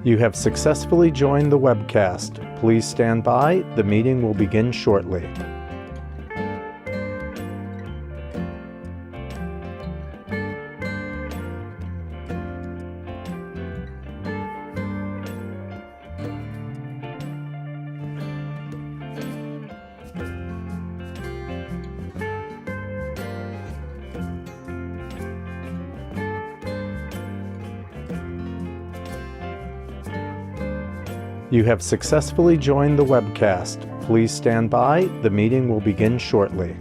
You have successfully joined the webcast. Please stand by. The meeting will begin shortly. You have successfully joined the webcast. Please stand by. The meeting will begin shortly.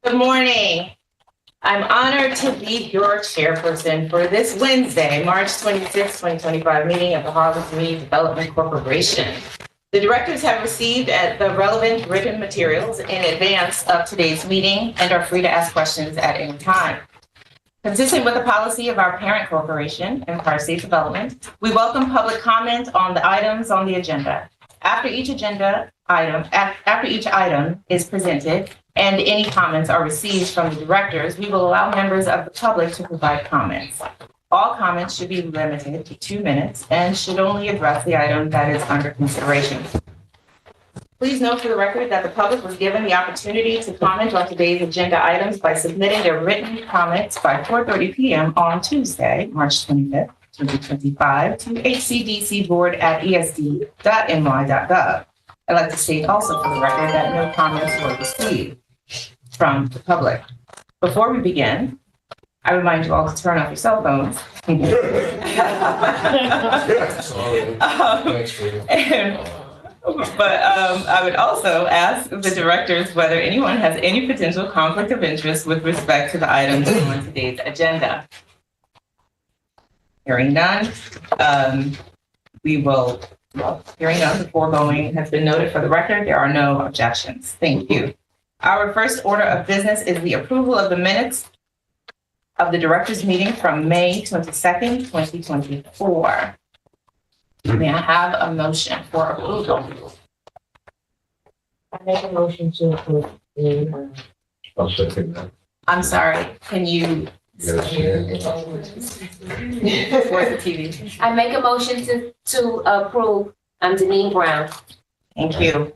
Good morning. I'm honored to be your chairperson for this Wednesday, March 26, 2025 meeting of the Harlem Community Development Corporation. The directors have received the relevant written materials in advance of today's meeting and are free to ask questions at any time. Consistent with the policy of our parent corporation, Empire State Development, we welcome public comment on the items on the agenda. After each item is presented and any comments are received from the directors, we will allow members of the public to provide comments. All comments should be limited to 2 minutes and should only address the item that is under consideration. Please note for the record that the public was given the opportunity to comment on today's agenda items by submitting their written comments by 4:30 p.m. on Tuesday, March 25th, 2025 to hcdcboard@esd.ny.gov. I'd like to state also for the record that no comments were received from the public. Before we begin, I remind you all to turn off your cell phones. But I would also ask the directors whether anyone has any potential conflict of interest with respect to the items on today's agenda. Hearing none, hearing none, the foregoing has been noted for the record. There are no objections. Thank you. Our first order of business is the approval of the minutes of the directors' meeting from May 22nd, 2024. May I have a motion for approval? I make a motion to approve the. I'll second that. I'm sorry, can you? Yes. Where's the TV? I make a motion to approve. I'm Deneen Brown. Thank you.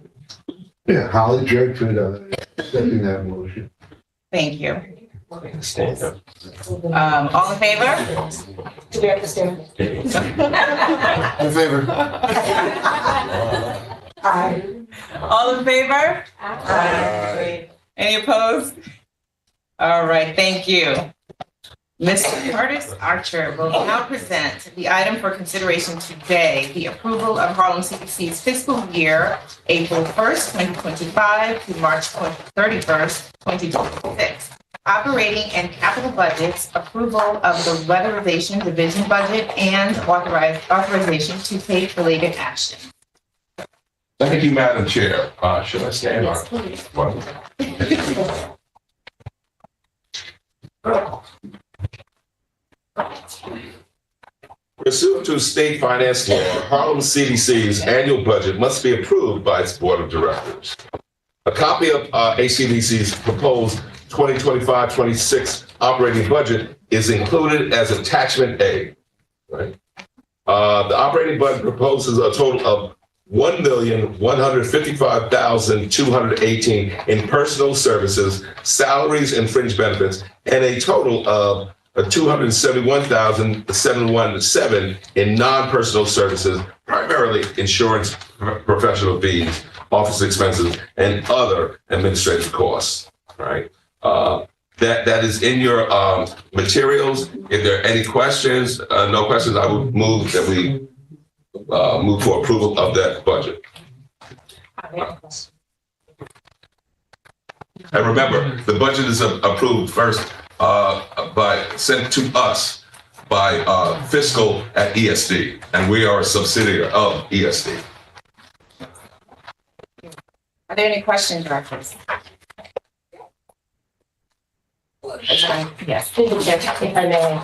Yeah, Holly Jerkford, second that motion. Thank you. Stand up. All in favor? Do we have to stand? In favor? Aye. All in favor? Aye. Any opposed? All right, thank you. Mr. Curtis Archer will now present the item for consideration today, the approval of Harlem CDC's fiscal year, April 1st, 2025 to March 31st, 2026. Operating and capital budgets, approval of the weatherization division budget, and authorization to take related action. Thank you, Madam Chair. Should I stand? Yes, please. Pursuant to state finance law, Harlem CDC's annual budget must be approved by its board of directors. A copy of HCDC's proposed 2025-26 operating budget is included as attachment A. Right? The operating budget proposes a total of $1,155,218 in personal services, salaries, and fringe benefits, and a total of $271,717 in non-personal services, primarily insurance, professional fees, office expenses, and other administrative costs. Right? That is in your materials. If there are any questions, no questions, I would move that we move for approval of that budget. And remember, the budget is approved first sent to us by fiscal at ESD, and we are a subsidiary of ESD. Are there any questions, directors? Yes. If I may,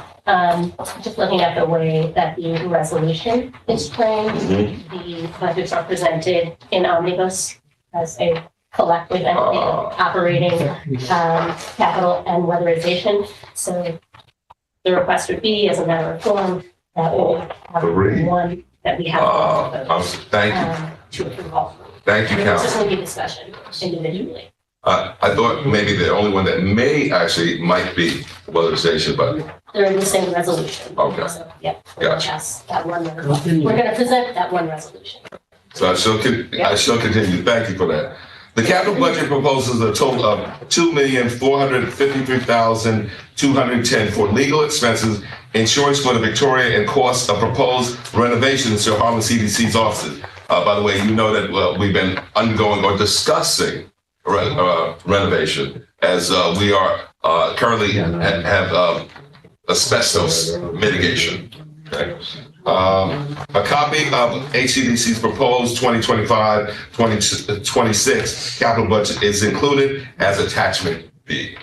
just looking at the way that the resolution is framed, the budgets are presented in omnibus as a collective entity operating capital and weatherization. So the request would be, as a matter of form, that we have Three. one that we have. Thank you. To approve all. Thank you, This Council. is going to be discussion individually. I thought maybe the only one that might be weatherization, but They're in the same resolution. Okay. So, yeah. We're Gotcha. gonna pass that one. We're going to present that one resolution. so I shall continue. Thank you for that. The capital budget proposes a total of $2,453,210 for legal expenses, insurance for the Victoria, and costs of proposed renovations to Harlem CDC's offices. By the way, you know that we've been undergoing or discussing renovation as we are currently have asbestos mitigation. Okay. A copy of HCDC's proposed 2025-2026 capital budget is included as attachment B.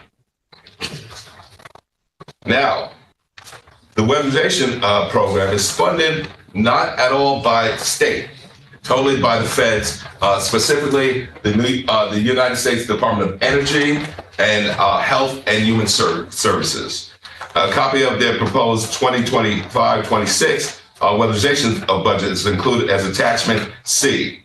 Now, the weatherization program is funded not at all by state, totally by the feds, specifically the United States Department of Energy and Health and Human Services. A copy of their proposed 2025-26 weatherization budget is included as attachment C.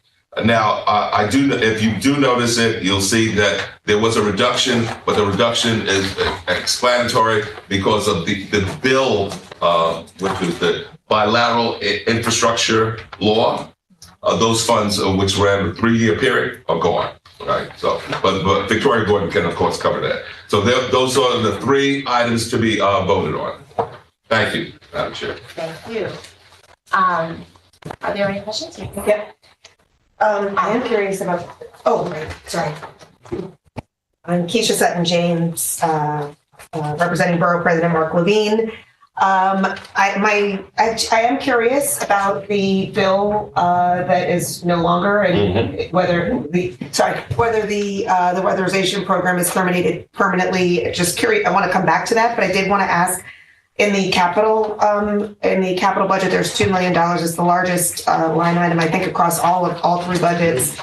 Now, if you do notice it, you'll see that there was a reduction, but the reduction is explanatory because of the bill, which is the bilateral infrastructure law. Those funds, which ran a 3-year period, are gone. Right. So, but Victoria Gordon can, of course, cover that. So those are the 3 items to be voted on. Thank you, Madam Chair. Thank you. Are there any questions? Yep. I am curious about, sorry. I'm Keisha Sutton James, representing Borough President Mark Levine. I am curious about the bill that is no longer and whether the weatherization program is terminated permanently. Just curious. I want to come back to that, but I did want to ask in the capital budget, there's $2 million. It's the largest line item, I think, across all 3 budgets.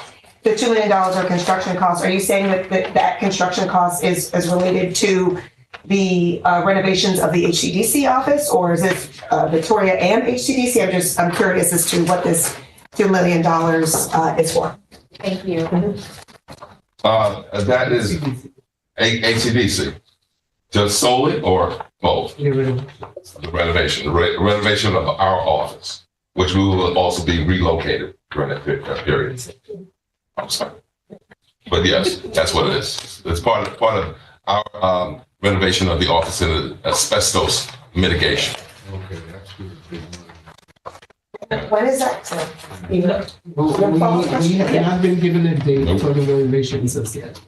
The $2 million are construction costs. Are you saying that construction cost is related to the renovations of the HCDC office, or is it Victoria and HCDC? I'm curious as to what this $2 million is for. Thank you. That is HCDC. Just solely or both? The renovation of our office, which we will also be relocated during that period. I'm sorry. But yes, that's what it is. It's part of our renovation of the office and asbestos mitigation. When is that? We have not been given a date for the renovations as yet.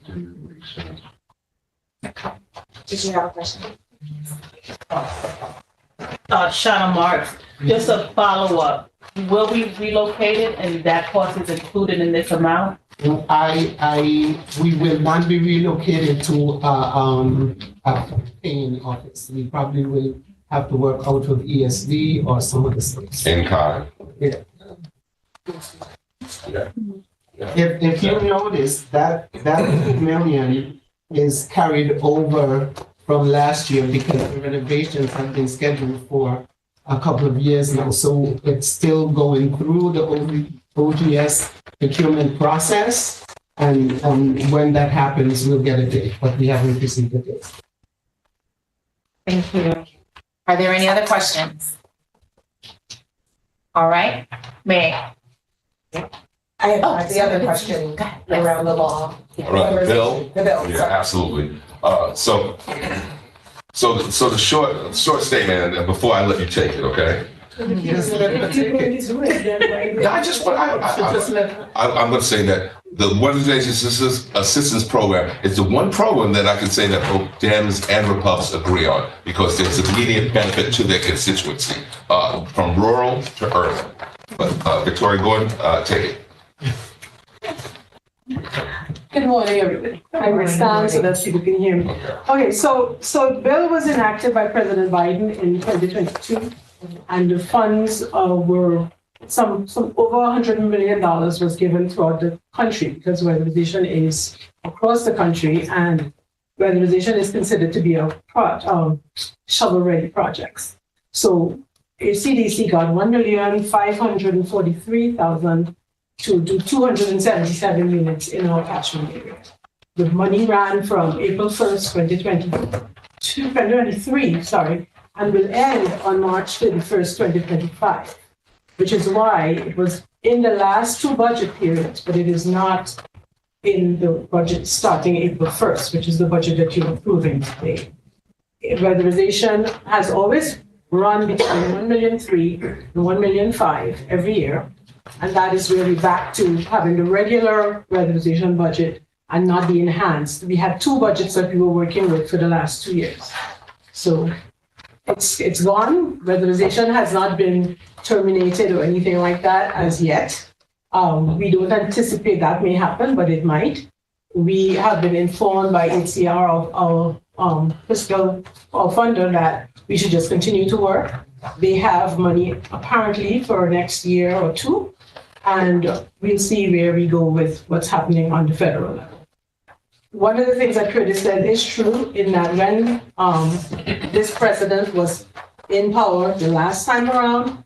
Did you have a question? Shauna Marks, just a follow-up. Will we relocate it and that cost is included in this amount? We will not be relocated to a paying office. We probably will have to work out with ESD or some of the states. In kind. Yeah. Yeah. If you notice that $2 million is carried over from last year because the renovations have been scheduled for a couple of years now. So it's still going through the OGS procurement process. And when that happens, we'll get a date, but we haven't received a date. Thank you. Are there any other questions? All right, May. I have the other question around the law. All right, the bill? The bill. Yeah, absolutely. So the short statement, and before I let you take it, okay? Yes, let me take it. I'm going to say that the Weatherization Assistance Program is the one program that I can say that both Dems and Republicans agree on because there's immediate benefit to their constituency, from rural to urban. But Victoria Gordon, take it. Good morning, everybody. I will stand so that people can hear me. Okay, so the bill was enacted by President Biden in 2022, and the funds were some over $100 million was given throughout the country because weatherization is across the country, and weatherization is considered to be a shovel-ready projects. So CDC got 1,543,000 to do 277 units in our catchment area. The money ran from April 1st, 2023, and will end on March 31st, 2025, which is why it was in the last two budget periods, but it is not in the budget starting April 1st, which is the budget that you're approving today. Weatherization has always run between 1,300,000 and 1,500,000 every year. And that is really back to having the regular weatherization budget and not the enhanced. We had two budgets that we were working with for the last 2 years. So it's gone. Weatherization has not been terminated or anything like that as yet. We don't anticipate that may happen, but it might. We have been informed by HCR of our fiscal funder that we should just continue to work. They have money apparently for next year or two, and we'll see where we go with what's happening on the federal level. One of the things that Curtis said is true in that when this president was in power the last time around,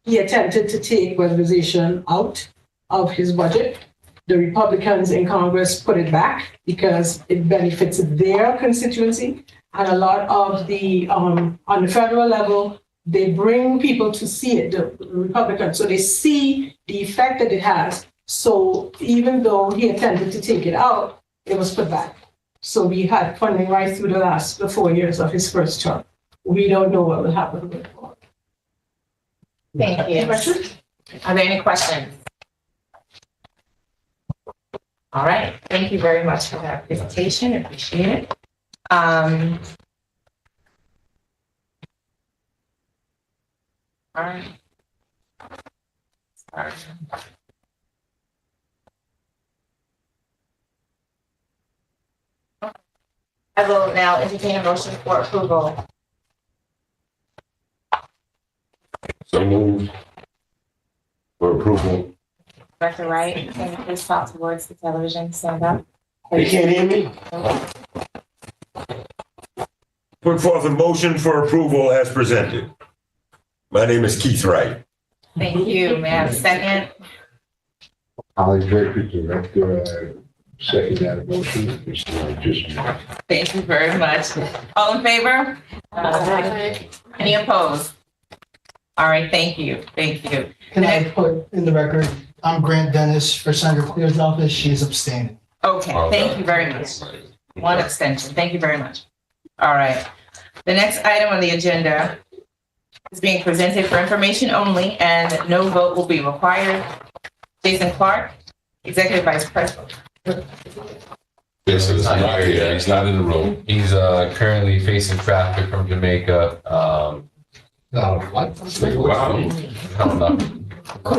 he attempted to take weatherization out of his budget. The Republicans in Congress put it back because it benefits their constituency. And a lot of the, on the federal level, they bring people to see it, the Republicans, so they see the effect that it has. So even though he attempted to take it out, it was put back. So we had funding right through the 4 years of his first term. We don't know what will happen going forward. Thank you. Are there any questions? All right, thank you very much for that presentation, appreciate it. All right. Sorry. I will now entertain a motion for approval. So moved for approval. Director Wright, can you please talk towards the television, stand up? You can't hear me? Put forth a motion for approval as presented. My name is Keith Wright. Thank you, may I have a second? Holly Draper, Director, second that motion. Thank you very much. All in favor? Any opposed? All right, thank you, thank you. Can I put in the record, I'm Grant Dennis for Senator Clear's office, she's abstaining. Okay, thank you very much. One abstention, thank you very much. All right, the next item on the agenda is being presented for information only and no vote will be required. Jason Clark, Executive Vice President. Jason is not here. He's not in the room. He's currently facing traffic from Jamaica. Wow. No,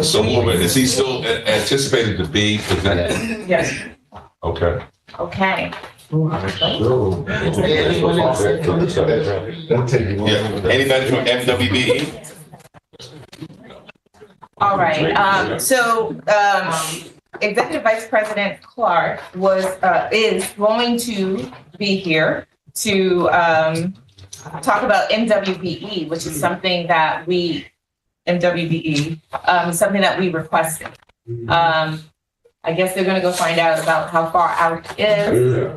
So, is he still anticipated to be presented? Yes. Okay. Okay. Yeah. Anybody from MWBE? All right, Executive Vice President Clark is going to be here to talk about MWBE, which is something that something that we requested. I guess they're gonna go find out about how far out it is.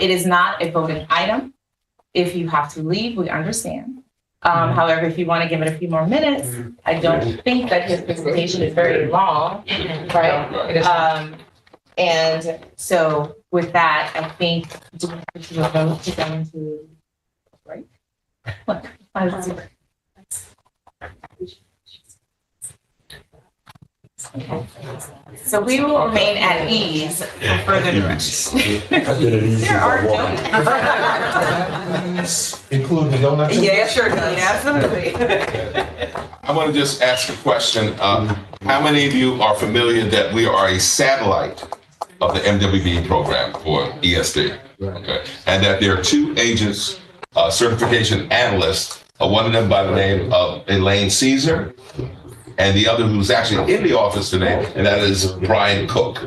It is not a voting item. If you have to leave, we understand. However, if you want to give it a few more minutes, I don't think that his presentation is very long, right? And so with that, I think, do we have to vote to go into break? What? Okay. So we will remain at ease for further directions. There are donuts. Include the donuts? Yeah, sure, absolutely. I want to just ask a question. How many of you are familiar that we are a satellite of the MWB program for ESD? Okay. And that there are two agents, certification analysts, one of them by the name of Elaine Caesar, and the other who's actually in the office today, and that is Brian Cook.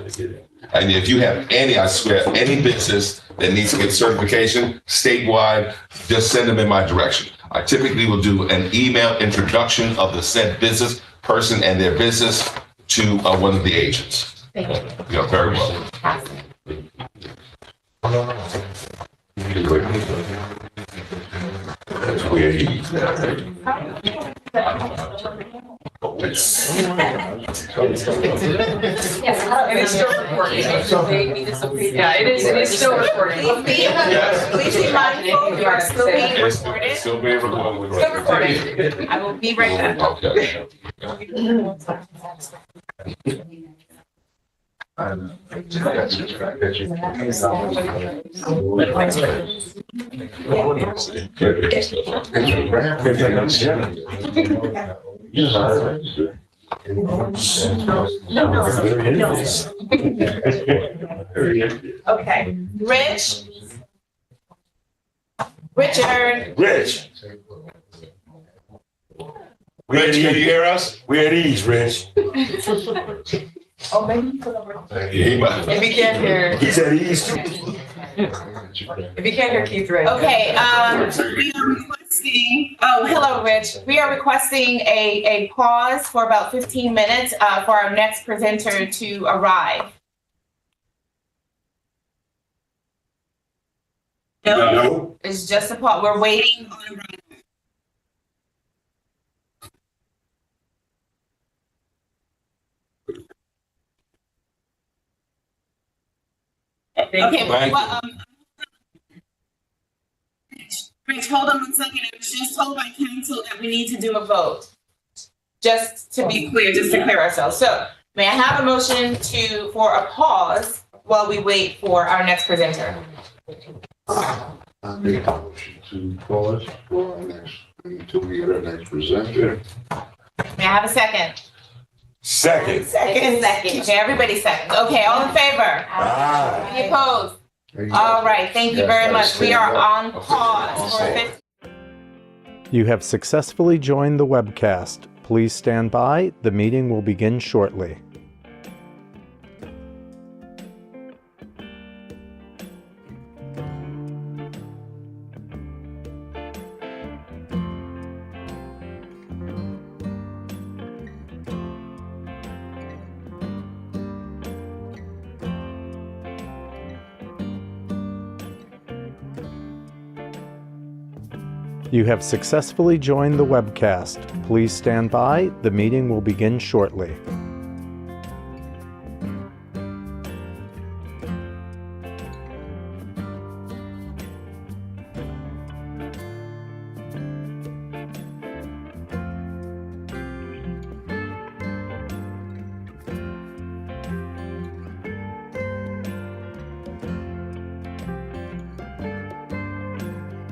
And if you have any, I swear, any business that needs to get certification statewide, just send them in my direction. I typically will do an email introduction of the said business person and their business to one of the agents. Thank you. You're very welcome. That's weird. It is still recording. Yeah, it is still recording. Please be mindful, you are still being recorded. Still being recorded. Still recording. I will be right back. Okay. Okay, Richard. Rich. Rich, can you hear us? We're at ease, Rich. Oh, maybe. If you can't hear. He's at ease. If you can't hear Keith, right? Okay, we are requesting, oh, hello, Rich. We are requesting a pause for about 15 minutes for our next presenter to arrive. No. It's just a pause. We're waiting on arrival. Okay, well, Rich, hold on one second. I was just told by council that we need to do a vote. Just to be clear, just to clear ourselves. So may I have a motion for a pause while we wait for our next presenter? I make a motion to pause for our next, until we get our next presenter. May I have a second? Second. Second. Okay, everybody seconds. Okay, all in favor? Ah. Any opposed? All right, thank you very much. We are on pause for 15. You have successfully joined the webcast. Please stand by. The meeting will begin shortly. You have successfully joined the webcast. Please stand by. The meeting will begin shortly.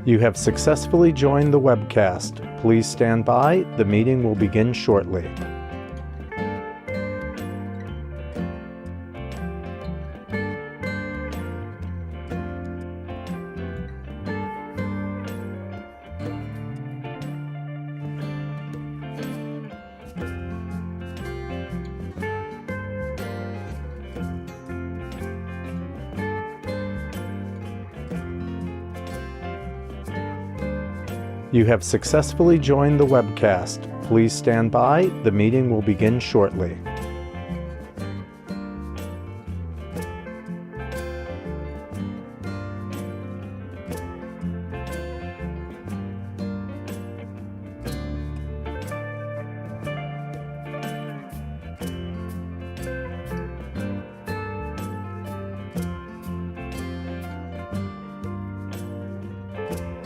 You have successfully joined the webcast. Please stand by. The meeting will begin shortly. You have successfully joined the webcast. Please stand by. The meeting will begin shortly.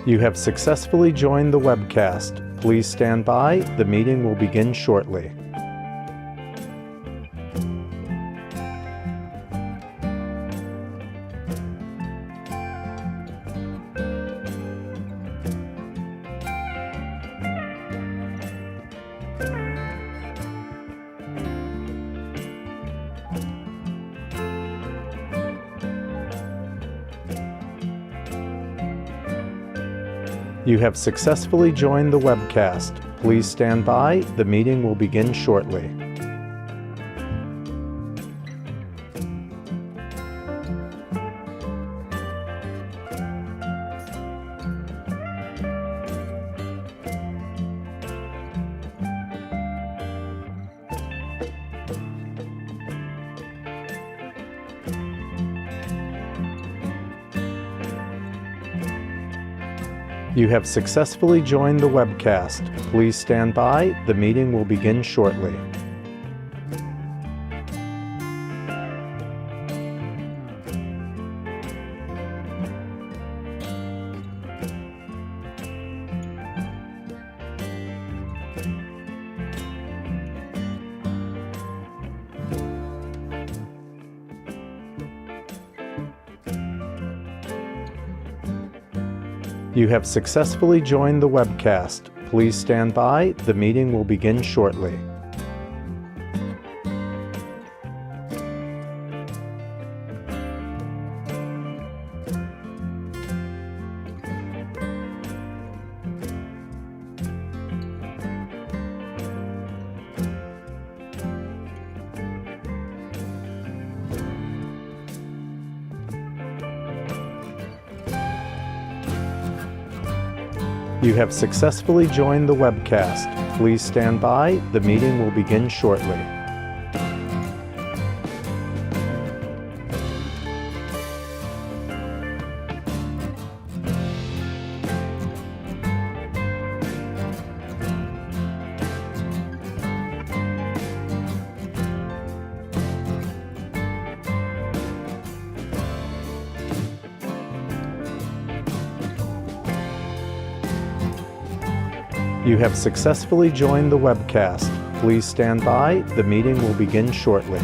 You have successfully joined the webcast. Please stand by. The meeting will begin shortly. You have successfully joined the webcast. Please stand by. The meeting will begin shortly. You have successfully joined the webcast. Please stand by. The meeting will begin shortly. You have successfully joined the webcast. Please stand by. The meeting will begin shortly. You have successfully joined the webcast. Please stand by. The meeting will begin shortly. You have successfully joined the webcast. Please stand by. The meeting will begin shortly.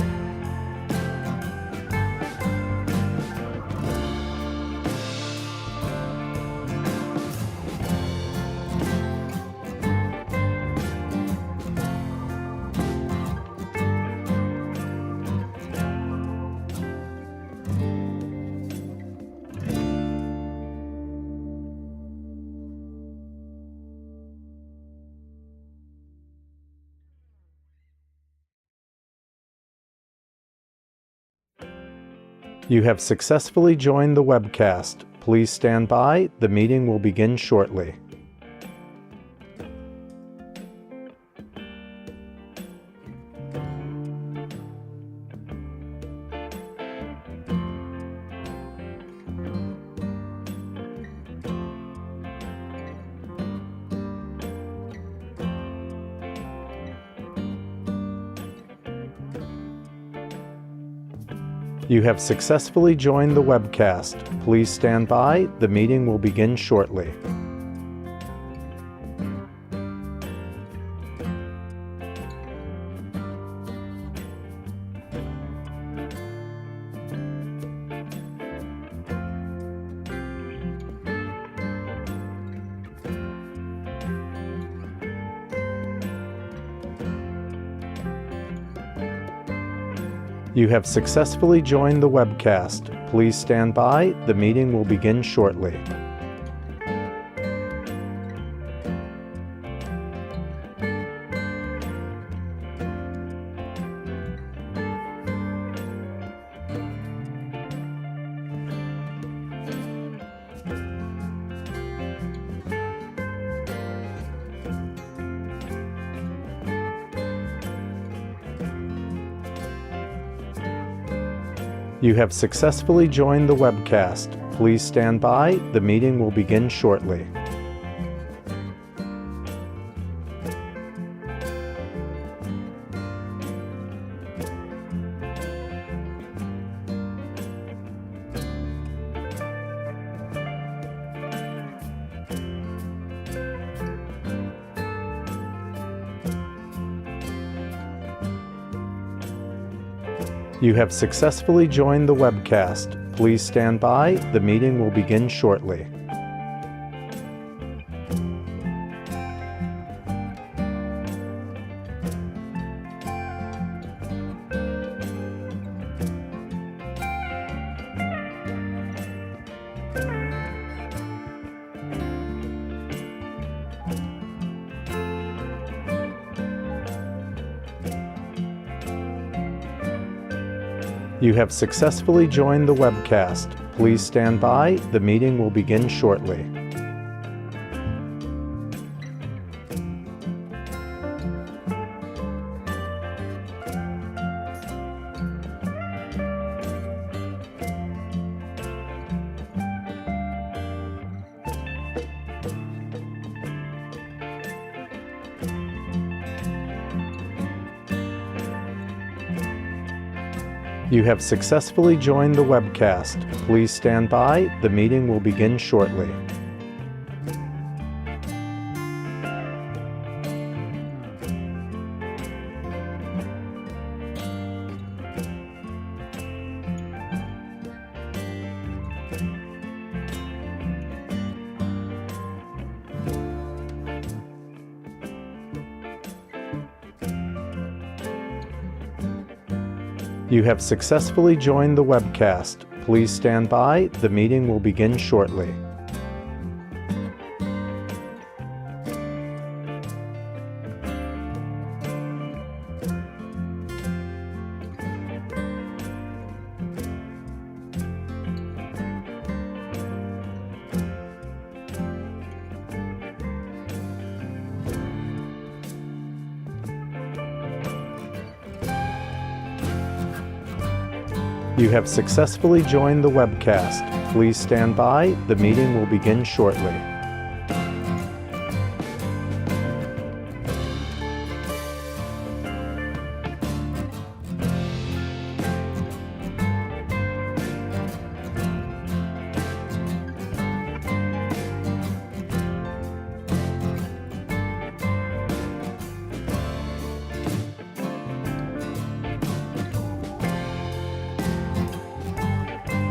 You have successfully joined the webcast. Please stand by. The meeting will begin shortly. You have successfully joined the webcast. Please stand by. The meeting will begin shortly. You have successfully joined the webcast. Please stand by. The meeting will begin shortly. You have successfully joined the webcast. Please stand by. The meeting will begin shortly. You have successfully joined the webcast. Please stand by. The meeting will begin shortly. You have successfully joined the webcast. Please stand by. The meeting will begin shortly. You have successfully joined the webcast. Please stand by. The meeting will begin shortly. You have successfully joined the webcast. Please stand by. The meeting will begin shortly. You have successfully joined the webcast. Please stand by. The meeting will begin shortly.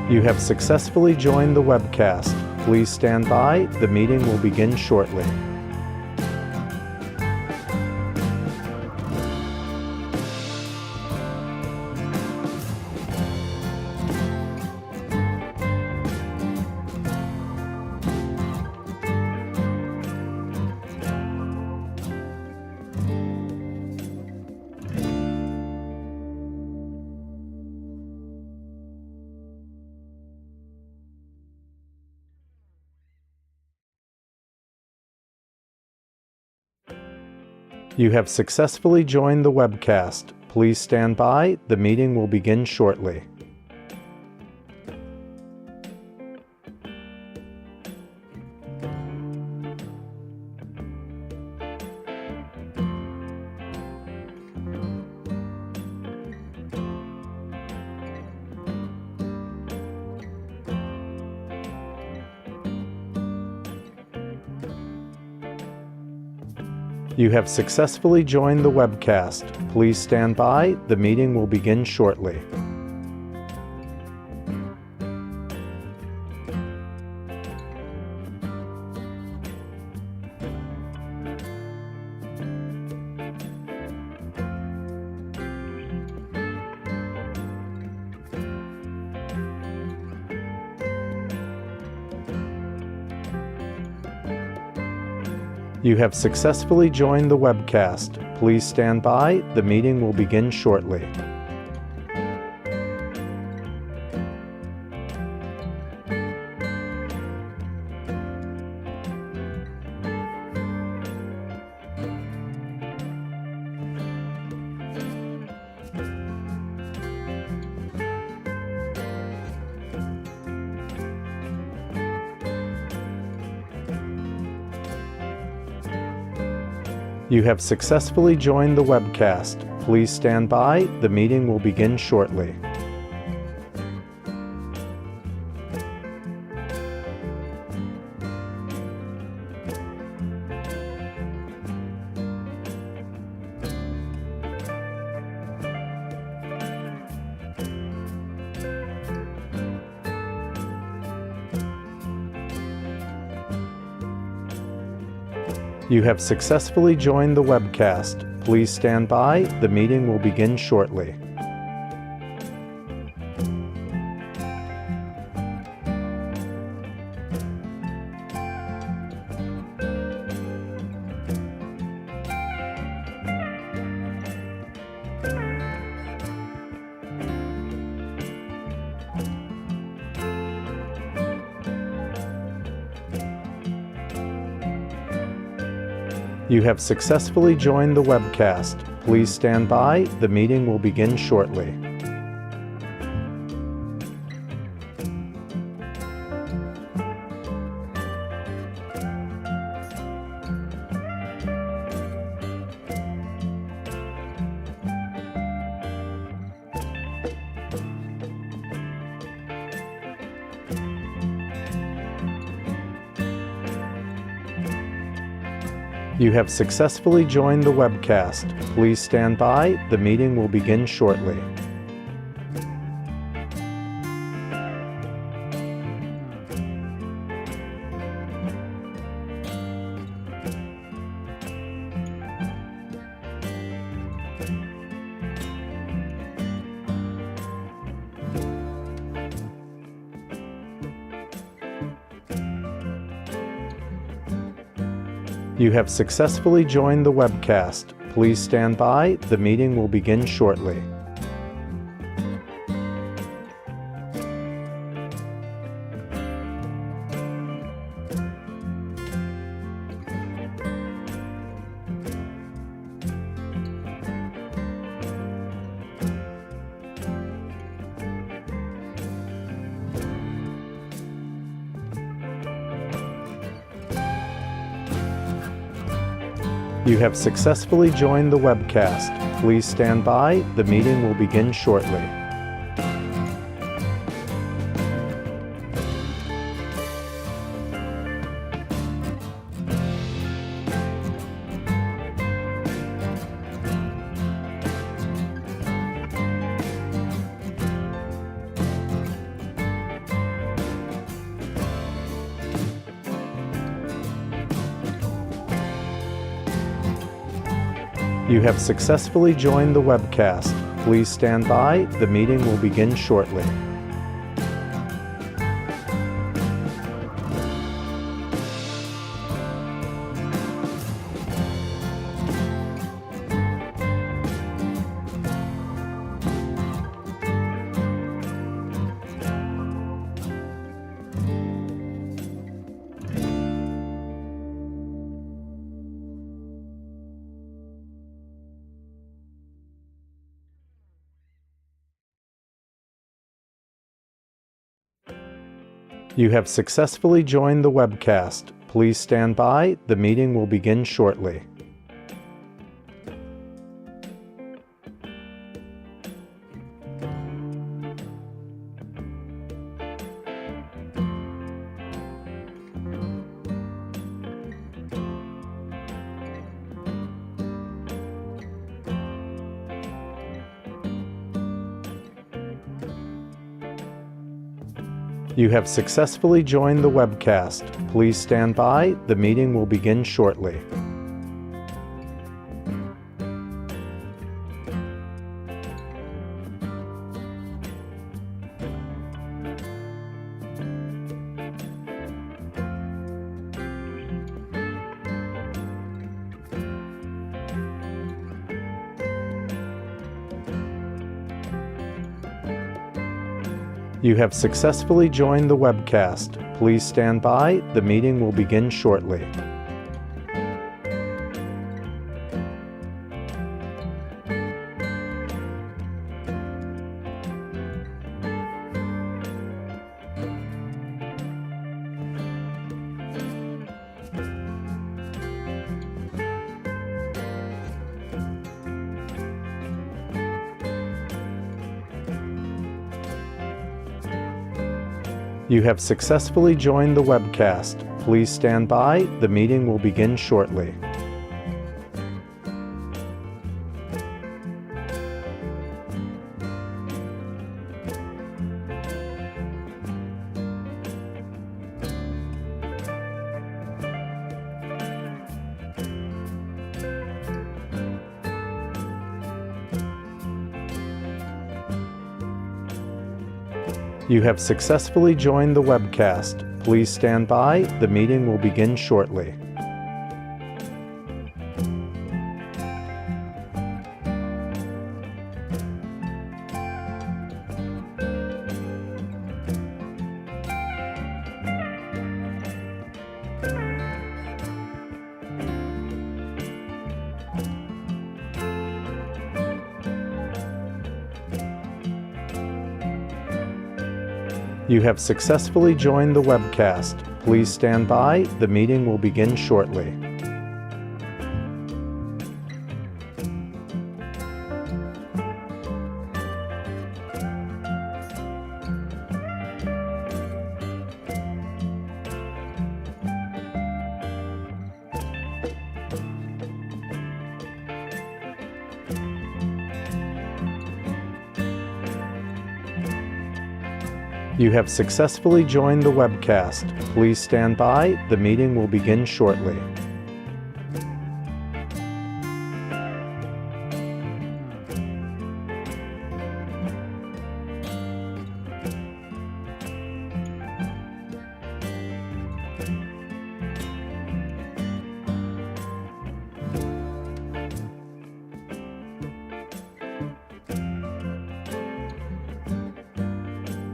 You have successfully joined the webcast. Please stand by. The meeting will begin shortly. You have successfully joined the webcast. Please stand by. The meeting will begin shortly. You have successfully joined the webcast. Please stand by. The meeting will begin shortly. You have successfully joined the webcast. Please stand by. The meeting will begin shortly. You have successfully joined the webcast. Please stand by. The meeting will begin shortly. You have successfully joined the webcast. Please stand by. The meeting will begin shortly. You have successfully joined the webcast. Please stand by. The meeting will begin shortly. You have successfully joined the webcast. Please stand by. The meeting will begin shortly. You have successfully joined the webcast. Please stand by. The meeting will begin shortly. You have successfully joined the webcast. Please stand by. The meeting will begin shortly. You have successfully joined the webcast. Please stand by. The meeting will begin shortly. You have successfully joined the webcast. Please stand by. The meeting will begin shortly. You have successfully joined the webcast. Please stand by. The meeting will begin shortly. You have successfully joined the webcast. Please stand by. The meeting will begin shortly. You have successfully joined the webcast. Please stand by. The meeting will begin shortly. You have successfully joined the webcast. Please stand by. The meeting will begin shortly. You have successfully joined the webcast. Please stand by. The meeting will begin shortly. You have successfully joined the webcast. Please stand by. The meeting will begin shortly.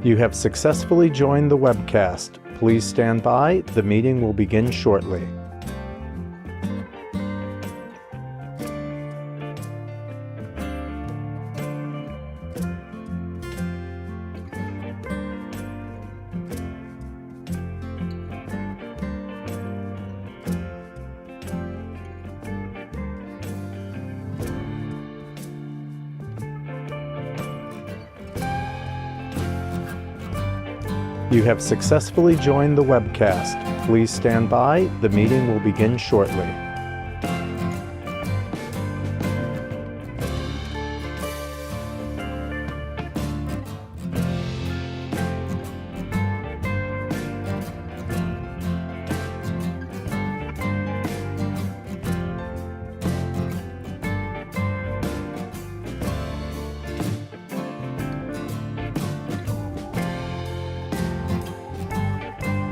You have successfully joined the webcast. Please stand by. The meeting will begin shortly. You have successfully joined the webcast. Please stand by. The meeting will begin shortly.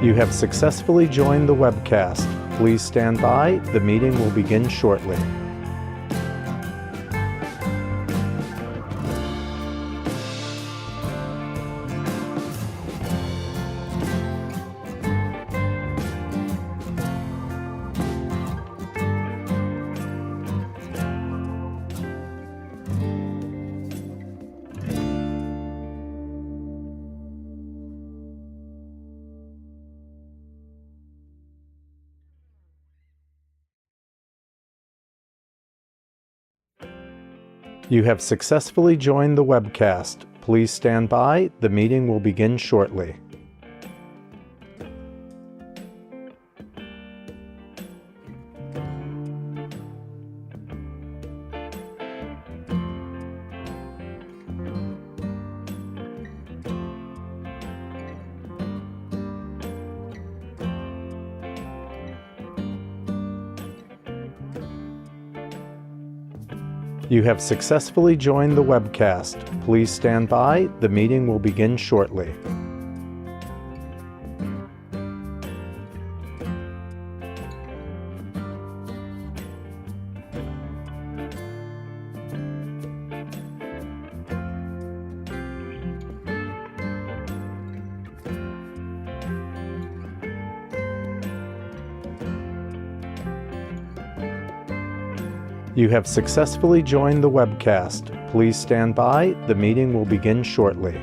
You have successfully joined the webcast. Please stand by. The meeting will begin shortly. You have successfully joined the webcast. Please stand by. The meeting will begin shortly. You have successfully joined the webcast. Please stand by. The meeting will begin shortly. You have successfully joined the webcast. Please stand by. The meeting will begin shortly.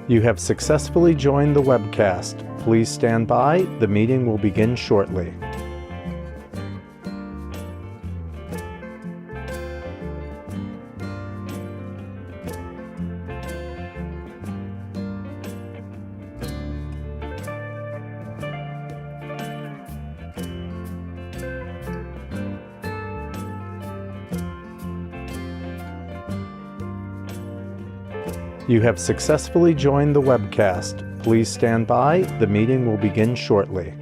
You have successfully joined the webcast. Please stand by. The meeting will begin shortly. You have successfully joined the webcast. Please stand by. The meeting will begin shortly.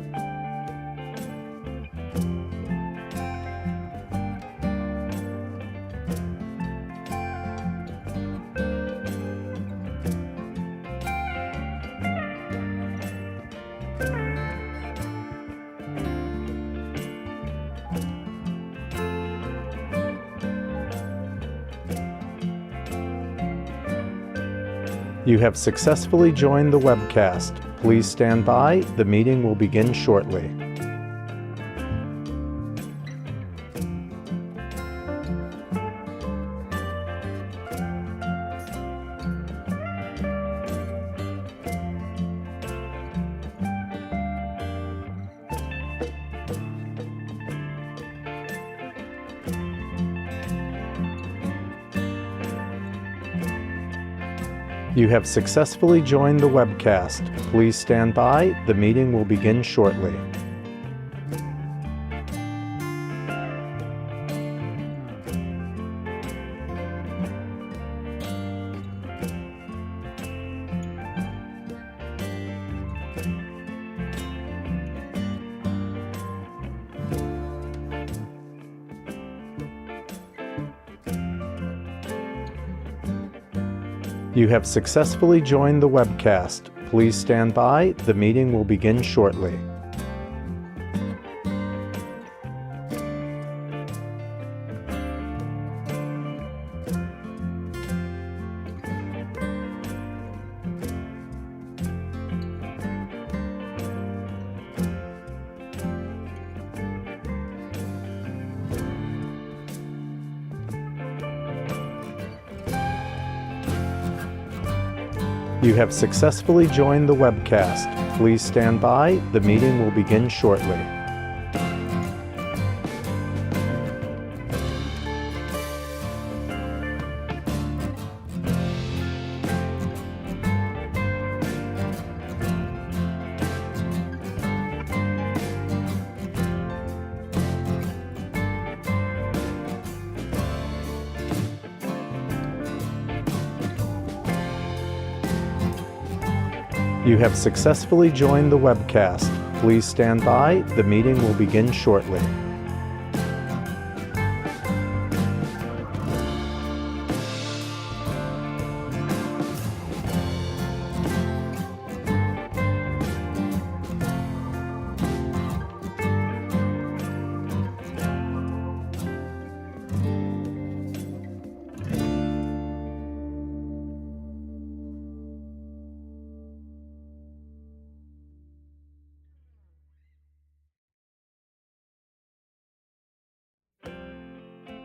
You have successfully joined the webcast. Please stand by. The meeting will begin shortly. You have successfully joined the webcast. Please stand by. The meeting will begin shortly. You have successfully joined the webcast. Please stand by. The meeting will begin shortly. You have successfully joined the webcast. Please stand by. The meeting will begin shortly. You have successfully joined the webcast. Please stand by. The meeting will begin shortly.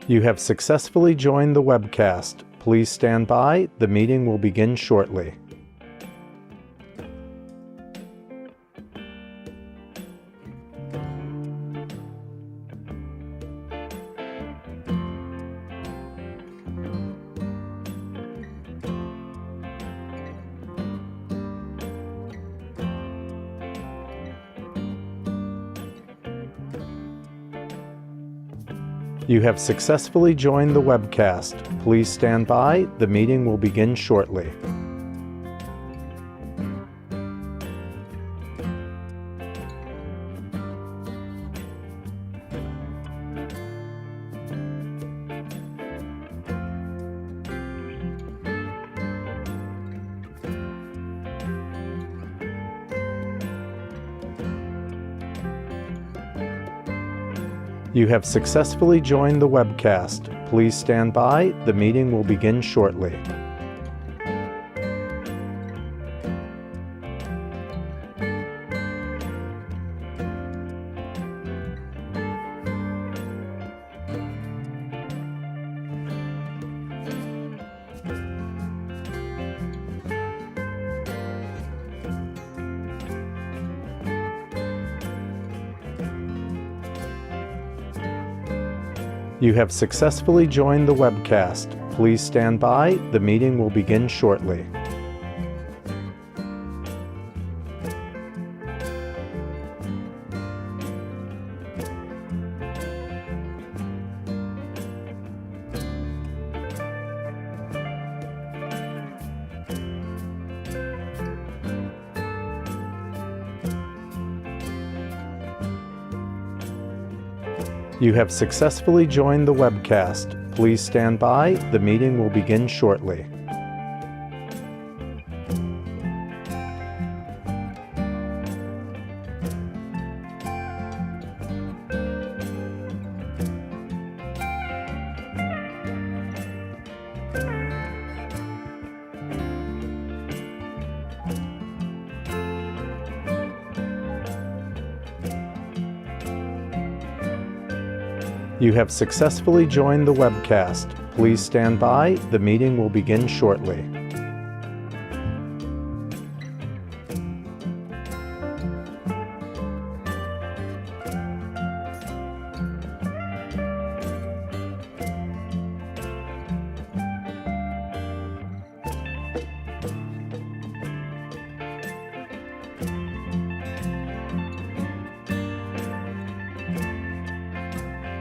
You have successfully joined the webcast. Please stand by. The meeting will begin shortly. You have successfully joined the webcast. Please stand by. The meeting will begin shortly. You have successfully joined the webcast. Please stand by. The meeting will begin shortly. You have successfully joined the webcast. Please stand by. The meeting will begin shortly. You have successfully joined the webcast. Please stand by. The meeting will begin shortly. You have successfully joined the webcast. Please stand by. The meeting will begin shortly.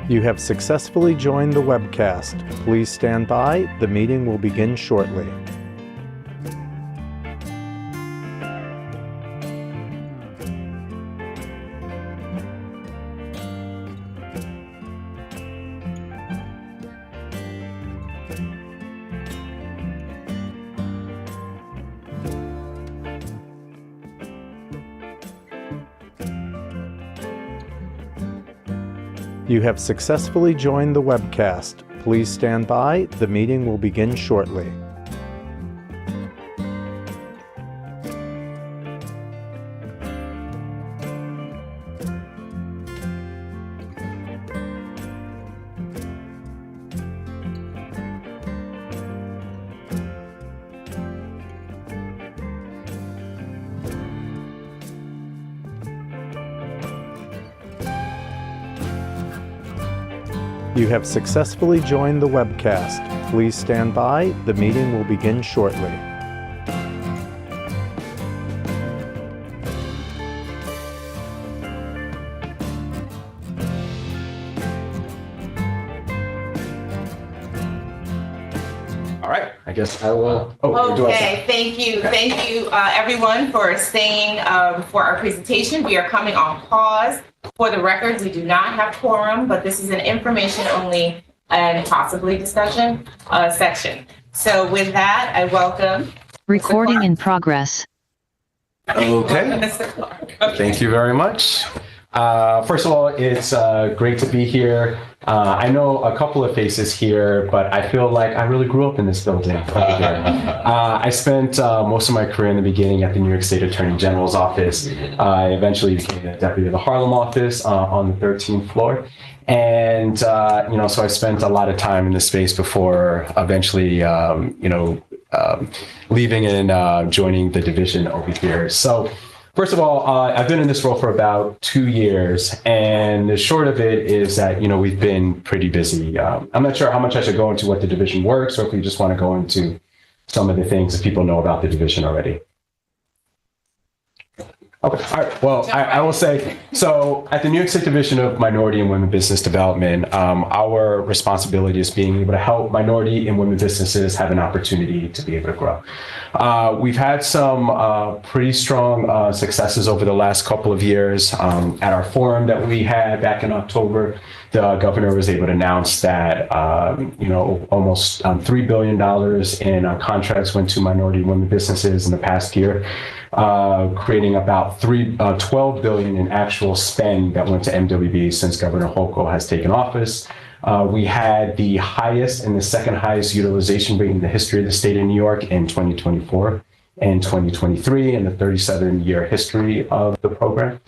You have successfully joined the webcast. Please stand by. The meeting will begin shortly. You have successfully joined the webcast. Please stand by. The meeting will begin shortly. You have successfully joined the webcast. Please stand by. The meeting will begin shortly. All right, I guess I will. Oh, do I Okay, thank you. Thank you, everyone, for staying for our presentation. We are coming on pause. For the record, we do not have quorum, but this is an information only and possibly discussion section. So with that, I welcome. Recording in progress. Okay. Mr. Clark. Thank you very much. First of all, it's great to be here. I know a couple of faces here, but I feel like I really grew up in this building. I spent most of my career in the beginning at the New York State Attorney General's office. I eventually became the deputy of the Harlem office on the 13th floor. And, so I spent a lot of time in this space before eventually, leaving and joining the division over here. So, first of all, I've been in this role for about 2 years, and the short of it is that, we've been pretty busy. I'm not sure how much I should go into what the division works, or if we just want to go into some of the things that people know about the division already. Okay, all right. Well, I will say, so at the New York State Division of Minority and Women Business Development, our responsibility is being able to help minority and women businesses have an opportunity to be able to grow. We've had some pretty strong successes over the last couple of years. At our forum that we had back in October, the governor was able to announce that, almost $3 billion in contracts went to minority and women businesses in the past year. Creating about $12 billion in actual spend that went to MWB since Governor Hochul has taken office. We had the highest and the second highest utilization rate in the history of the state of New York in 2024 and 2023 in the 37-year history of the program.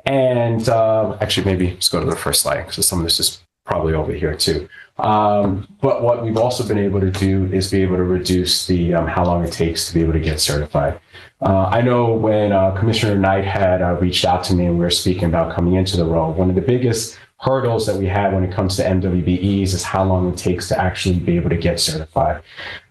And actually, maybe let's go to the first slide because some of this is probably over here too. But what we've also been able to do is be able to reduce the how long it takes to be able to get certified. I know when Commissioner Knight had reached out to me and we were speaking about coming into the role, one of the biggest hurdles that we have when it comes to MWBEs is how long it takes to actually be able to get certified.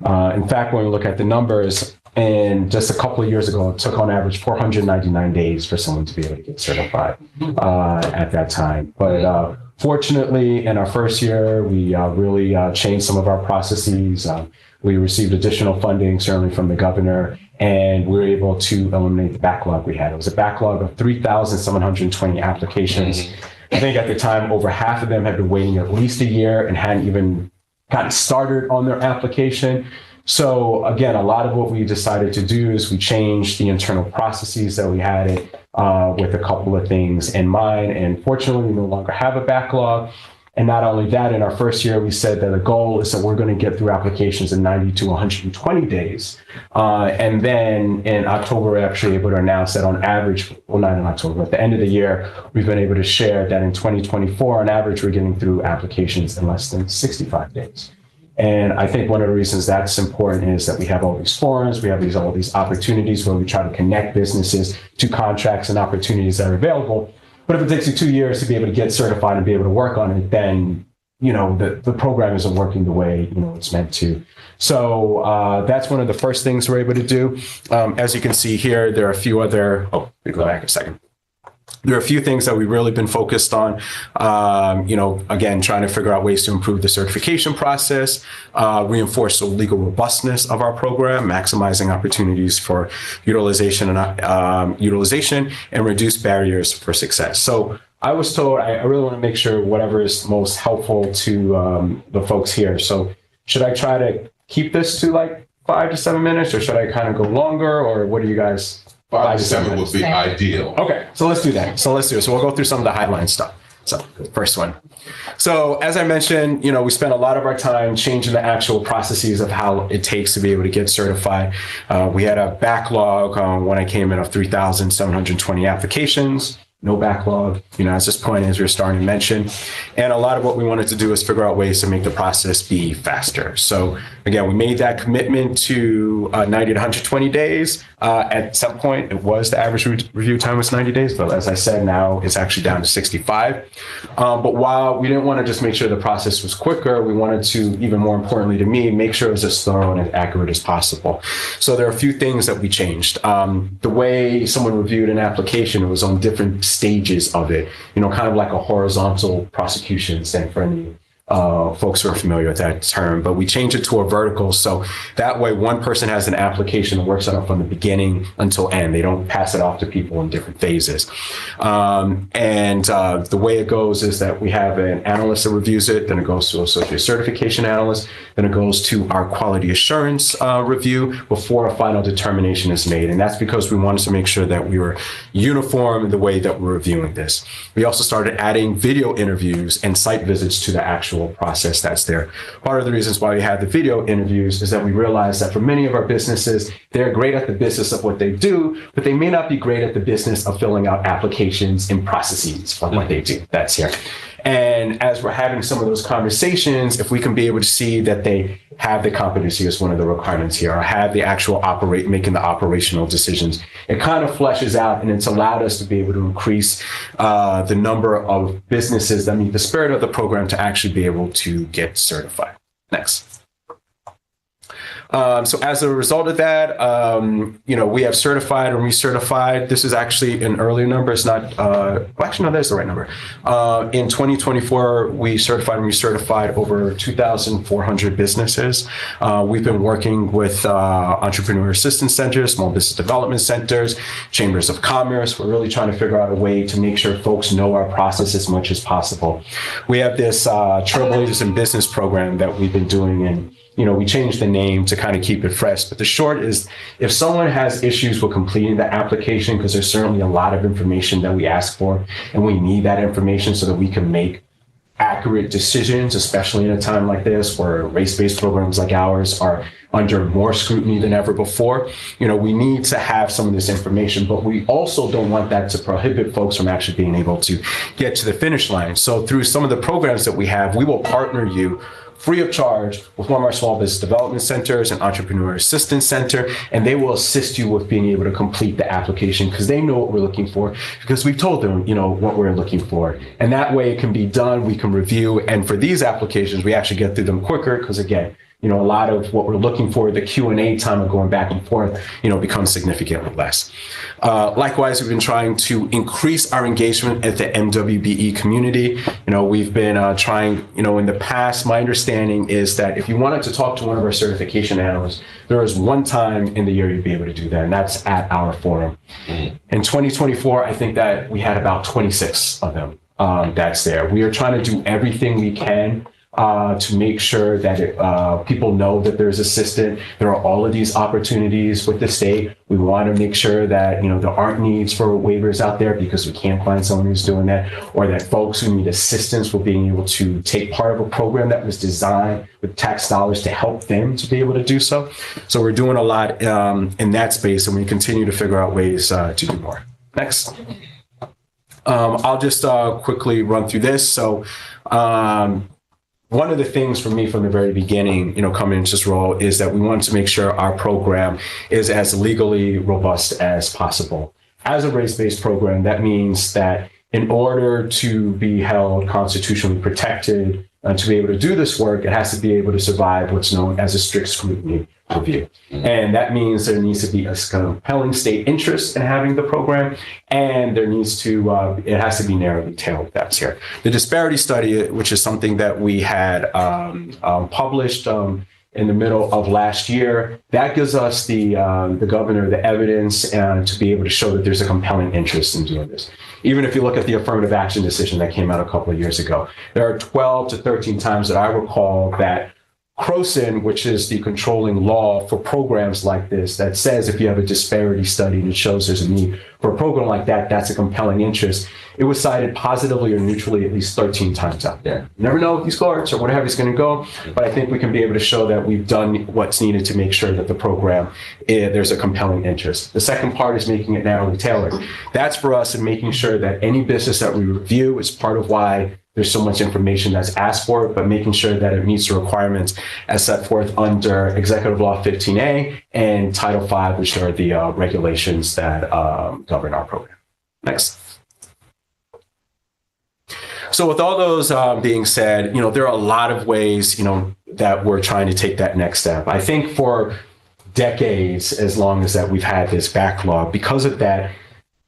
In fact, when we look at the numbers, and just a couple of years ago, it took on average 499 days for someone to be able to get certified at that time. But fortunately, in our first year, we really changed some of our processes. We received additional funding, certainly from the governor, and we were able to eliminate the backlog we had. It was a backlog of 3,720 applications. I think at the time, over half of them had been waiting at least a year and hadn't even gotten started on their application. So again, a lot of what we decided to do is we changed the internal processes that we had with a couple of things in mind. And fortunately, we no longer have a backlog. And not only that, in our first year, we said that the goal is that we're going to get through applications in 90 to 120 days. And then in October, we're actually able to announce that on average, well, not in October, but at the end of the year, we've been able to share that in 2024, on average, we're getting through applications in less than 65 days. And I think one of the reasons that's important is that we have all these forums, we have all these opportunities where we try to connect businesses to contracts and opportunities that are available. But if it takes you 2 years to be able to get certified and be able to work on it, then, the program isn't working the way, it's meant to. So that's one of the first things we're able to do. As you can see here, there are a few other, let me go back a second. There are a few things that we've really been focused on, again, trying to figure out ways to improve the certification process, reinforce the legal robustness of our program, maximizing opportunities for utilization and reduce barriers for success. So I was told I really want to make sure whatever is most helpful to the folks here. So should I try to keep this to like 5 to 7 minutes, or should I kind of go longer, or what do you guys? 5 to 7 would be ideal. Okay, so let's do that. So we'll go through some of the headline stuff. So first one. So as I mentioned, we spent a lot of our time changing the actual processes of how it takes to be able to get certified. We had a backlog when I came in of 3,720 applications. No backlog, as this point, as we were starting to mention. And a lot of what we wanted to do is figure out ways to make the process be faster. So again, we made that commitment to 90 to 120 days. At some point, it was the average review time was 90 days, but as I said, now it's actually down to 65. But while we didn't want to just make sure the process was quicker, we wanted to, even more importantly to me, make sure it was as thorough and as accurate as possible. So there are a few things that we changed. The way someone reviewed an application, was on different stages of it, kind of like a horizontal prosecution, saying for any folks who are familiar with that term, but we changed it to a vertical. So that way one person has an application that works on it from the beginning until end. They don't pass it off to people in different phases. The way it goes is that we have an analyst that reviews it, then it goes to associate certification analyst, then it goes to our quality assurance review before a final determination is made. And that's because we wanted to make sure that we were uniform in the way that we're reviewing this. We also started adding video interviews and site visits to the actual process that's there. Part of the reasons why we had the video interviews is that we realized that for many of our businesses, they're great at the business of what they do, but they may not be great at the business of filling out applications and processes for what they do. That's here. And as we're having some of those conversations, if we can be able to see that they have the competency as one of the requirements here, or have the actual making the operational decisions, it kind of fleshes out, and it's allowed us to be able to increase the number of businesses that meet the spirit of the program to actually be able to get certified. Next. So as a result of that, we have certified and recertified. This is actually an earlier number. It's not, actually, no, that's the right number. In 2024, we certified and recertified over 2,400 businesses. We've been working with entrepreneur assistance centers, small business development centers, chambers of commerce. We're really trying to figure out a way to make sure folks know our process as much as possible. We have this Trailblazers in Business program that we've been doing, and we changed the name to kind of keep it fresh. But the short is, if someone has issues with completing the application, because there's certainly a lot of information that we ask for, and we need that information so that we can make accurate decisions, especially in a time like this where race-based programs like ours are under more scrutiny than ever before. We need to have some of this information, but we also don't want that to prohibit folks from actually being able to get to the finish line. So through some of the programs that we have, we will partner you free of charge with one of our small business development centers and entrepreneur assistance center, and they will assist you with being able to complete the application because they know what we're looking for, because we've told them, what we're looking for. And that way it can be done, we can review. And for these applications, we actually get through them quicker because, again, a lot of what we're looking for, the Q&A time of going back and forth, becomes significantly less. Likewise, we've been trying to increase our engagement at the MWBE community. We've been trying, in the past, my understanding is that if you wanted to talk to one of our certification analysts, there is one time in the year you'd be able to do that, and that's at our forum. In 2024, I think that we had about 26 of them that's there. We are trying to do everything we can to make sure that people know that there's assistance. There are all of these opportunities with the state. We want to make sure that, there aren't needs for waivers out there because we can't find someone who's doing that, or that folks who need assistance with being able to take part of a program that was designed with tax dollars to help them to be able to do so. So we're doing a lot in that space, and we continue to figure out ways to do more. Next. I'll just quickly run through this. So one of the things for me from the very beginning, coming into this role, is that we wanted to make sure our program is as legally robust as possible. As a race-based program, that means that in order to be held constitutionally protected and to be able to do this work, it has to be able to survive what's known as a strict scrutiny review. And that means there needs to be a compelling state interest in having the program, and there needs to, it has to be narrowly tailored. That's here. The disparity study, which is something that we had published in the middle of last year, that gives us the governor the evidence to be able to show that there's a compelling interest in doing this. Even if you look at the affirmative action decision that came out a couple of years ago, there are 12 to 13 times that I recall that CROSIN, which is the controlling law for programs like this, that says if you have a disparity study and it shows there's a need for a program like that, that's a compelling interest. It was cited positively or neutrally at least 13 times out there. You never know with these courts or whatever it's going to go, but I think we can be able to show that we've done what's needed to make sure that the program, there's a compelling interest. The second part is making it narrowly tailored. That's for us in making sure that any business that we review is part of why there's so much information that's asked for, but making sure that it meets the requirements as set forth under Executive Law 15A and Title V, which are the regulations that govern our program. Next. So with all those being said, there are a lot of ways, that we're trying to take that next step. I think for decades, as long as that we've had this backlog, because of that,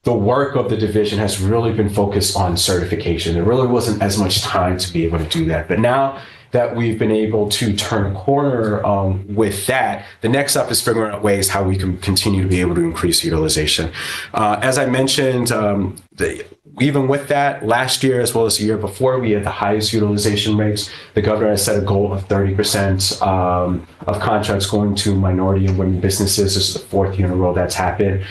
the work of the division has really been focused on certification. There really wasn't as much time to be able to do that. But now that we've been able to turn a corner with that, the next step is figuring out ways how we can continue to be able to increase utilization. As I mentioned, even with that, last year as well as the year before, we had the highest utilization rates. The governor has set a goal of 30% of contracts going to minority and women businesses. This is the fourth year in a row that's happened.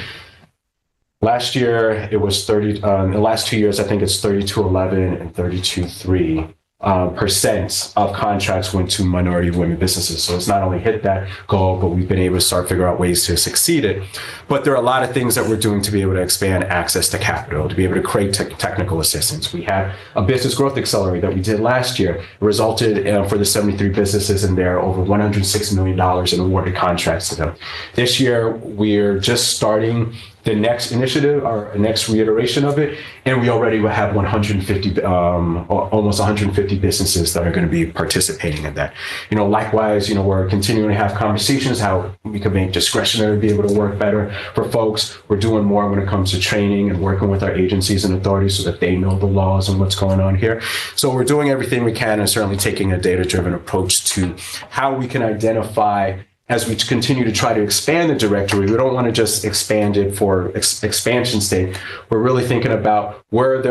Last year, it was 30, in the last 2 years, I think it's 32.11 and 32.3% of contracts went to minority women businesses. So it's not only hit that goal, but we've been able to start figuring out ways to succeed it. But there are a lot of things that we're doing to be able to expand access to capital, to be able to create technical assistance. We have a business growth accelerator that we did last year. It resulted for the 73 businesses in there over $106 million in awarded contracts to them. This year, we're just starting the next initiative, or next reiteration of it, and we already will have 150, almost 150 businesses that are going to be participating in that. Likewise, we're continuing to have conversations how we can make discretionary be able to work better for folks. We're doing more when it comes to training and working with our agencies and authorities so that they know the laws and what's going on here. So we're doing everything we can, and certainly taking a data-driven approach to how we can identify. As we continue to try to expand the directory, we don't want to just expand it for expansion sake. We're really thinking about where is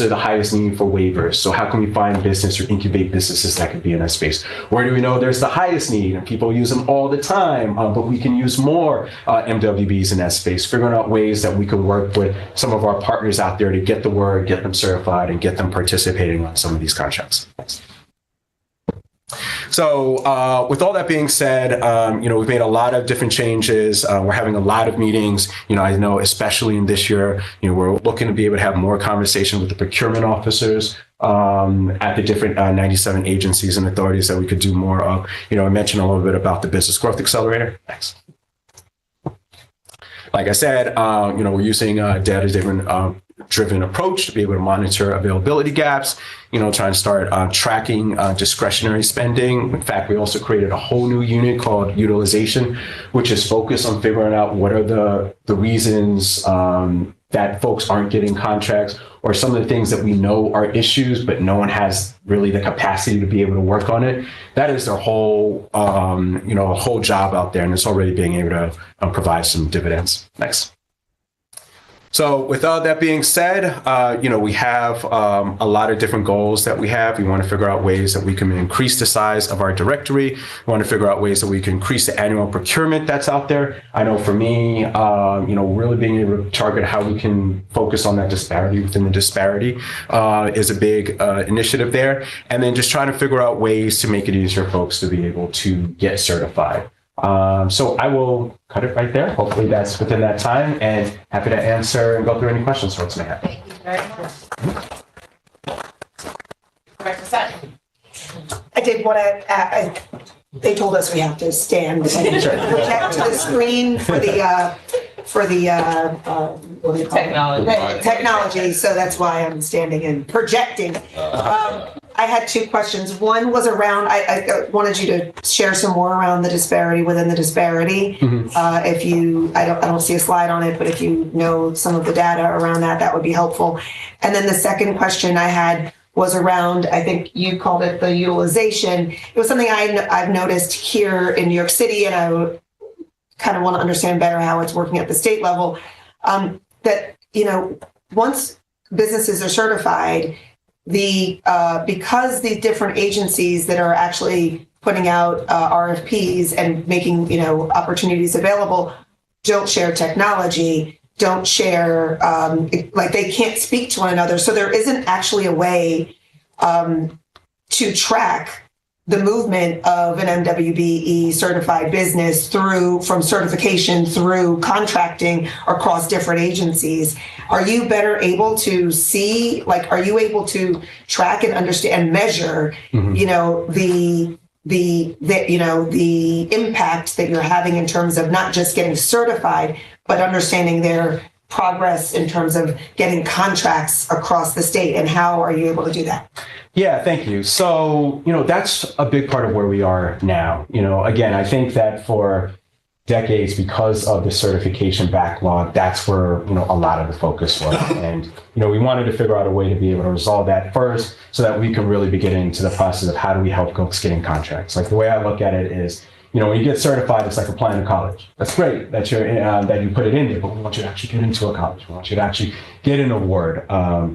there the highest need for waivers? So how can we find business or incubate businesses that could be in that space? Where do we know there's the highest need and people use them all the time, but we can use more MWBs in that space, figuring out ways that we can work with some of our partners out there to get the word, get them certified, and get them participating on some of these contracts. So with all that being said, we've made a lot of different changes. We're having a lot of meetings. I know especially in this year, we're looking to be able to have more conversation with the procurement officers at the different 97 agencies and authorities that we could do more of. I mentioned a little bit about the business growth accelerator. Thanks. Like I said, we're using a data-driven approach to be able to monitor availability gaps, trying to start tracking discretionary spending. In fact, we also created a whole new unit called utilization, which is focused on figuring out what are the reasons that folks aren't getting contracts, or some of the things that we know are issues, but no one has really the capacity to be able to work on it. That is their whole, whole job out there, and it's already being able to provide some dividends. Next. So with all that being said, we have a lot of different goals that we have. We want to figure out ways that we can increase the size of our directory. We want to figure out ways that we can increase the annual procurement that's out there. I know for me, really being able to target how we can focus on that disparity within the disparity is a big initiative there. And then just trying to figure out ways to make it easier for folks to be able to get certified. So I will cut it right there. Hopefully that's within that time, and happy to answer and go through any questions folks may have. Thank you very much. Director Sutton. I did want to, they told us we have to stand and project to the screen for the technology, so that's why I'm standing and projecting. I had two questions. One was around, I wanted you to share some more around the disparity within the disparity. If you, I don't see a slide on it, but if you know some of the data around that, that would be helpful. And then the second question I had was around, I think you called it the utilization. It was something I've noticed here in New York City, and I kind of want to understand better how it's working at the state level. That, once businesses are certified, because the different agencies that are actually putting out RFPs and making opportunities available don't share technology, don't share they can't speak to one another. So there isn't actually a way to track the movement of an MWBE certified business from certification through contracting across different agencies. Are you better able to see, are you able to track and understand and measure, the impact that you're having in terms of not just getting certified, but understanding their progress in terms of getting contracts across the state, and how are you able to do that? Yeah, thank you. So, that's a big part of where we are now. Again, I think that for decades, because of the certification backlog, that's where, a lot of the focus was. And, we wanted to figure out a way to be able to resolve that first so that we can really be getting into the process of how do we help folks getting contracts. Like the way I look at it is, when you get certified, it's like applying to college. That's great that that you put it in there, but we want you to actually get into a college. We want you to actually get an award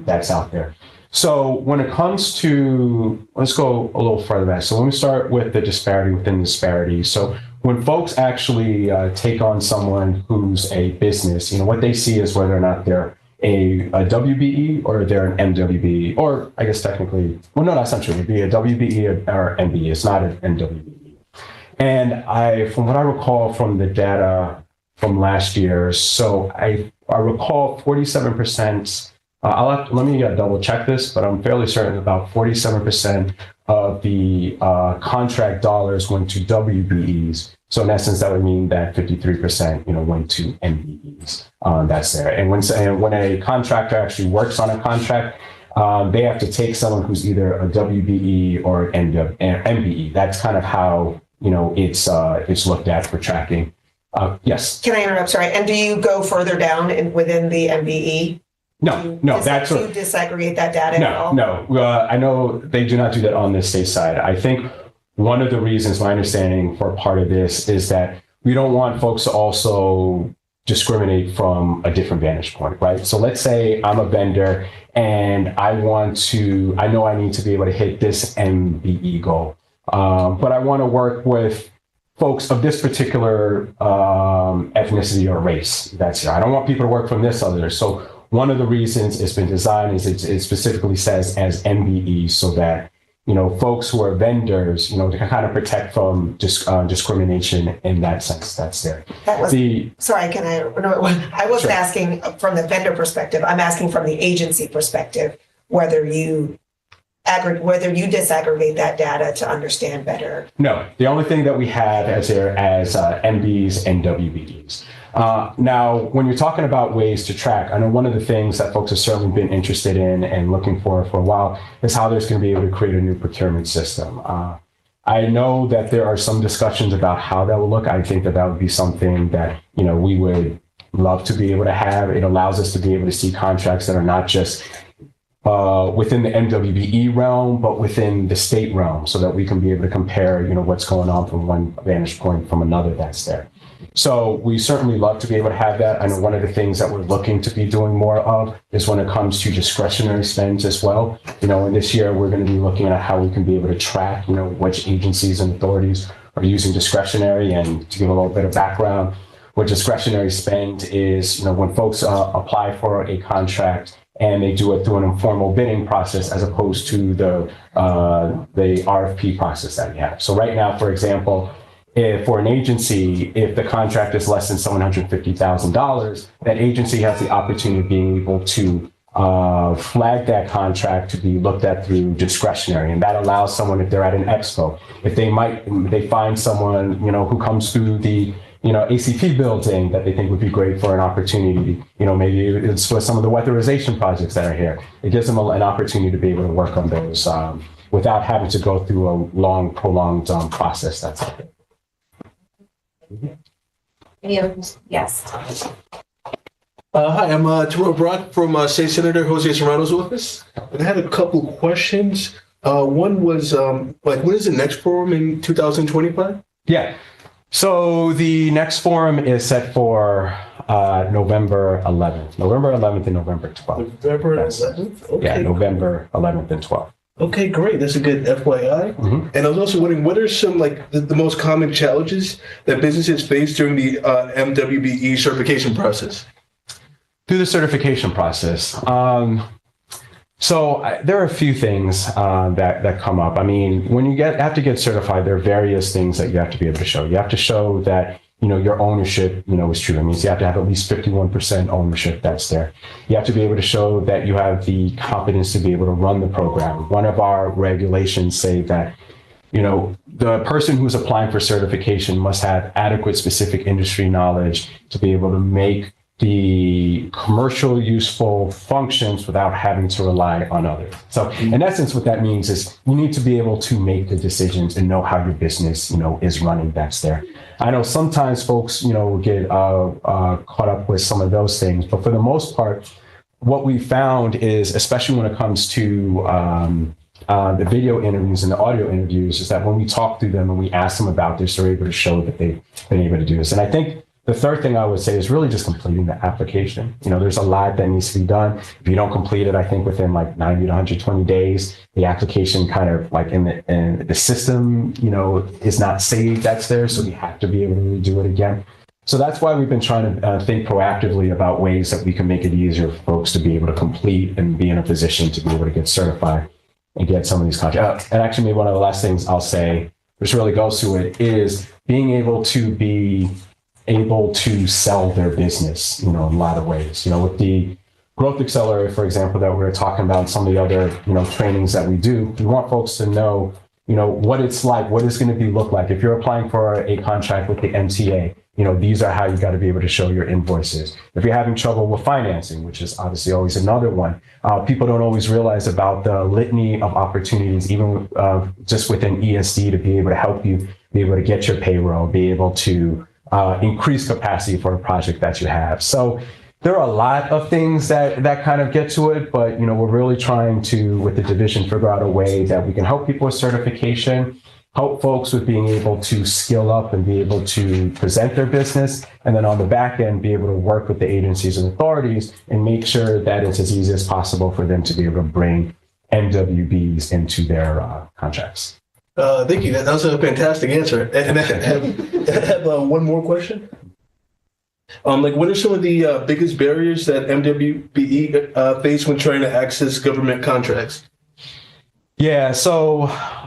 that's out there. So when it comes to, let's go a little further back. So when we start with the disparity within disparity. So when folks actually take on someone who's a business, what they see is whether or not they're a WBE or they're an MWBE, or I guess technically, well, no, that's not true. It'd be a WBE or MBE. It's not an MWBE. And from what I recall from the data from last year, so I recall 47%. Let me double check this, but I'm fairly certain about 47% of the contract dollars went to WBEs. So in essence, that would mean that 53%, went to MBEs. That's there. And when a contractor actually works on a contract, they have to take someone who's either a WBE or an MBE. That's kind of how it's looked at for tracking. Yes. Can I interrupt? Sorry. And do you go further down within the MBE? No, that's do you disaggregate that data at all? No. I know they do not do that on the state side. I think one of the reasons, my understanding for part of this, is that we don't want folks to also discriminate from a different vantage point, right? So let's say I'm a vendor and I know I need to be able to hit this MBE goal, but I want to work with folks of this particular ethnicity or race that's here. I don't want people to work from this other. So one of the reasons it's been designed is it specifically says as MBE, so that folks who are vendors, to kind of protect from discrimination in that sense. That's there. Sorry, can I? No, I wasn't asking from the vendor perspective. I'm asking from the agency perspective whether you disaggregate that data to understand better. No, the only thing that we have as MBs and WBEs. Now, when you're talking about ways to track, I know one of the things that folks have certainly been interested in and looking for a while is how there's going to be able to create a new procurement system. I know that there are some discussions about how that will look. I think that would be something that, we would love to be able to have. It allows us to be able to see contracts that are not just within the MWBE realm, but within the state realm, so that we can be able to compare, what's going on from one vantage point from another that's there. So we certainly love to be able to have that. I know one of the things that we're looking to be doing more of is when it comes to discretionary spends as well. And this year we're going to be looking at how we can be able to track, which agencies and authorities are using discretionary. And to give a little bit of background, what discretionary spend is, when folks apply for a contract and they do it through an informal bidding process as opposed to the RFP process that we have. So right now, for example, if for an agency, if the contract is less than $750,000, that agency has the opportunity of being able to flag that contract to be looked at through discretionary. And that allows someone, if they're at an expo, if they find someone, who comes through the ACP building that they think would be great for an opportunity, maybe it's for some of the weatherization projects that are here. It gives them an opportunity to be able to work on those without having to go through a long, prolonged process that's out there. Any others? Yes. Hi, I'm Terrell Brock from State Senator Jose Serrano's office. And I had a couple questions. One was, when is the next forum in 2025? Yeah. So the next forum is set for November 11th. November 11th and November 12th. November 11th? Okay. Yeah, November 11th and 12th. Okay, great. That's a good FYI. Mm-hmm. And I was also wondering, what are some the most common challenges that businesses face during the MWBE certification process? Through the certification process. So there are a few things that come up. I mean, when you have to get certified, there are various things that you have to be able to show. You have to show that your ownership, is true. It means you have to have at least 51% ownership that's there. You have to be able to show that you have the competence to be able to run the program. One of our regulations say that, the person who's applying for certification must have adequate specific industry knowledge to be able to make the commercial useful functions without having to rely on others. So in essence, what that means is you need to be able to make the decisions and know how your business, is running that's there. I know sometimes folks, get caught up with some of those things, but for the most part, what we found is, especially when it comes to the video interviews and the audio interviews, is that when we talk through them and we ask them about this, they're able to show that they've been able to do this. And I think the third thing I would say is really just completing the application. There's a lot that needs to be done. If you don't complete it, I think within 90 to 120 days, the application kind of in the system, is not saved that's there. So we have to be able to redo it again. So that's why we've been trying to think proactively about ways that we can make it easier for folks to be able to complete and be in a position to be able to get certified and get some of these contracts. And actually, maybe one of the last things I'll say, which really goes to it, is being able to sell their business, in a lot of ways. With the Growth Accelerator, for example, that we were talking about, and some of the other, trainings that we do, we want folks to know, what it's like, what it's going to look like. If you're applying for a contract with the MTA, these are how you got to be able to show your invoices. If you're having trouble with financing, which is obviously always another one, people don't always realize about the litany of opportunities, even just within ESD, to be able to help you be able to get your payroll, be able to increase capacity for a project that you have. So there are a lot of things that kind of get to it, but we're really trying to, with the division, figure out a way that we can help people with certification, help folks with being able to skill up and be able to present their business, and then on the back end, be able to work with the agencies and authorities and make sure that it's as easy as possible for them to be able to bring MWBs into their contracts. Thank you. That was a fantastic answer. And I have one more question. What are some of the biggest barriers that MWBE face when trying to access government contracts? Yeah, so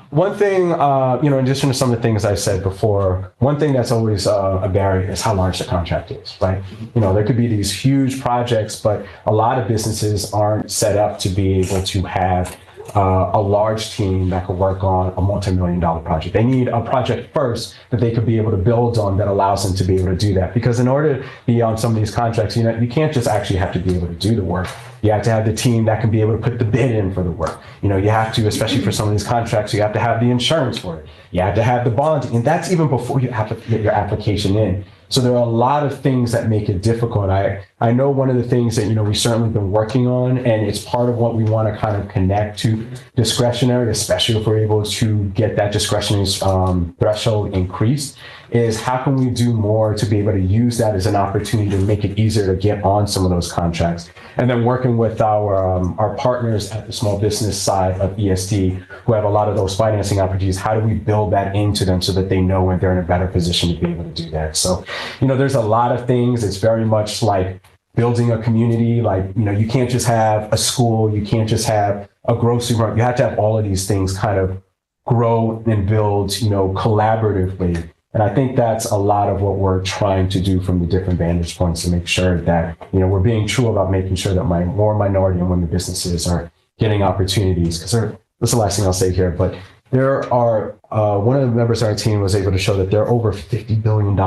one thing, in addition to some of the things I said before, one thing that's always a barrier is how large the contract is, right? There could be these huge projects, but a lot of businesses aren't set up to be able to have a large team that could work on a multi-million-dollar project. They need a project first that they could be able to build on that allows them to be able to do that. Because in order to be on some of these contracts, you can't just actually have to be able to do the work. You have to have the team that can be able to put the bid in for the work. You have to, especially for some of these contracts, you have to have the insurance for it. You have to have the bonding, and that's even before you have to get your application in. So there are a lot of things that make it difficult. I I know one of the things that, we certainly been working on, and it's part of what we want to kind of connect to discretionary, especially if we're able to get that discretionary threshold increased, is how can we do more to be able to use that as an opportunity to make it easier to get on some of those contracts. And then working with our partners at the small business side of ESD, who have a lot of those financing opportunities, how do we build that into them so that they know when they're in a better position to be able to do that? So, there's a lot of things. It's very much like building a community. Like, you can't just have a school, you can't just have a grocery market. You have to have all of these things kind of grow and build, collaboratively. And I think that's a lot of what we're trying to do from the different vantage points to make sure that, we're being true about making sure that more minority and women businesses are getting opportunities. Because that's the last thing I'll say here, but there are, one of the members of our team was able to show that there are over $50 billion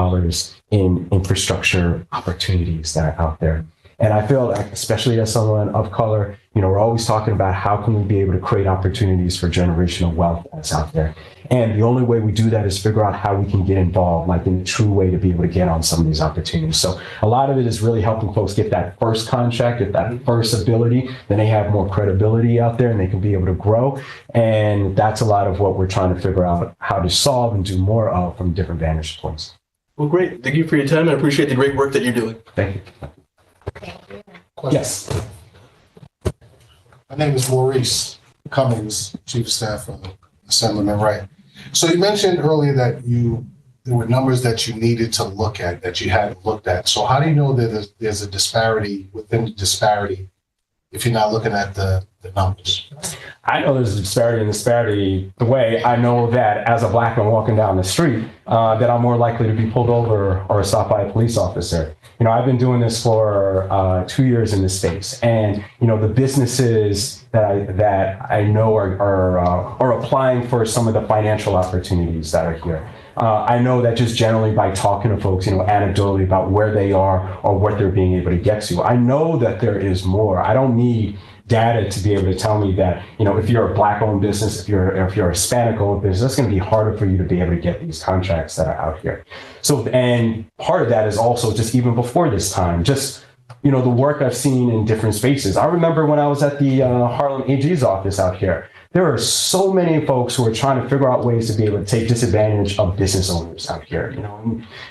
in infrastructure opportunities that are out there. And I feel like, especially as someone of color, we're always talking about how can we be able to create opportunities for generational wealth that's out there. And the only way we do that is figure out how we can get involved, like in a true way to be able to get on some of these opportunities. So a lot of it is really helping folks get that first contract, get that first ability, then they have more credibility out there and they can be able to grow. And that's a lot of what we're trying to figure out how to solve and do more of from different vantage points. Well, great. Thank you for your time. I appreciate the great work that you're doing. Thank you. Question. Yes. My name is Maurice Cummings, Chief of Staff for Assemblyman Wright. So you mentioned earlier that there were numbers that you needed to look at that you hadn't looked at. So how do you know that there's a disparity within the disparity if you're not looking at the numbers? I know there's a disparity the way I know that as a black man walking down the street, that I'm more likely to be pulled over or stopped by a police officer. I've been doing this for 2 years in this space, and the businesses that I know are applying for some of the financial opportunities that are here. I know that just generally by talking to folks, anecdotally about where they are or what they're being able to get to, I know that there is more. I don't need data to be able to tell me that, if you're a black-owned business, if you're a Hispanic-owned business, it's going to be harder for you to be able to get these contracts that are out here. So, and part of that is also just even before this time, just, the work I've seen in different spaces. I remember when I was at the Harlem AG's office out here, there are so many folks who are trying to figure out ways to be able to take disadvantage of business owners out here,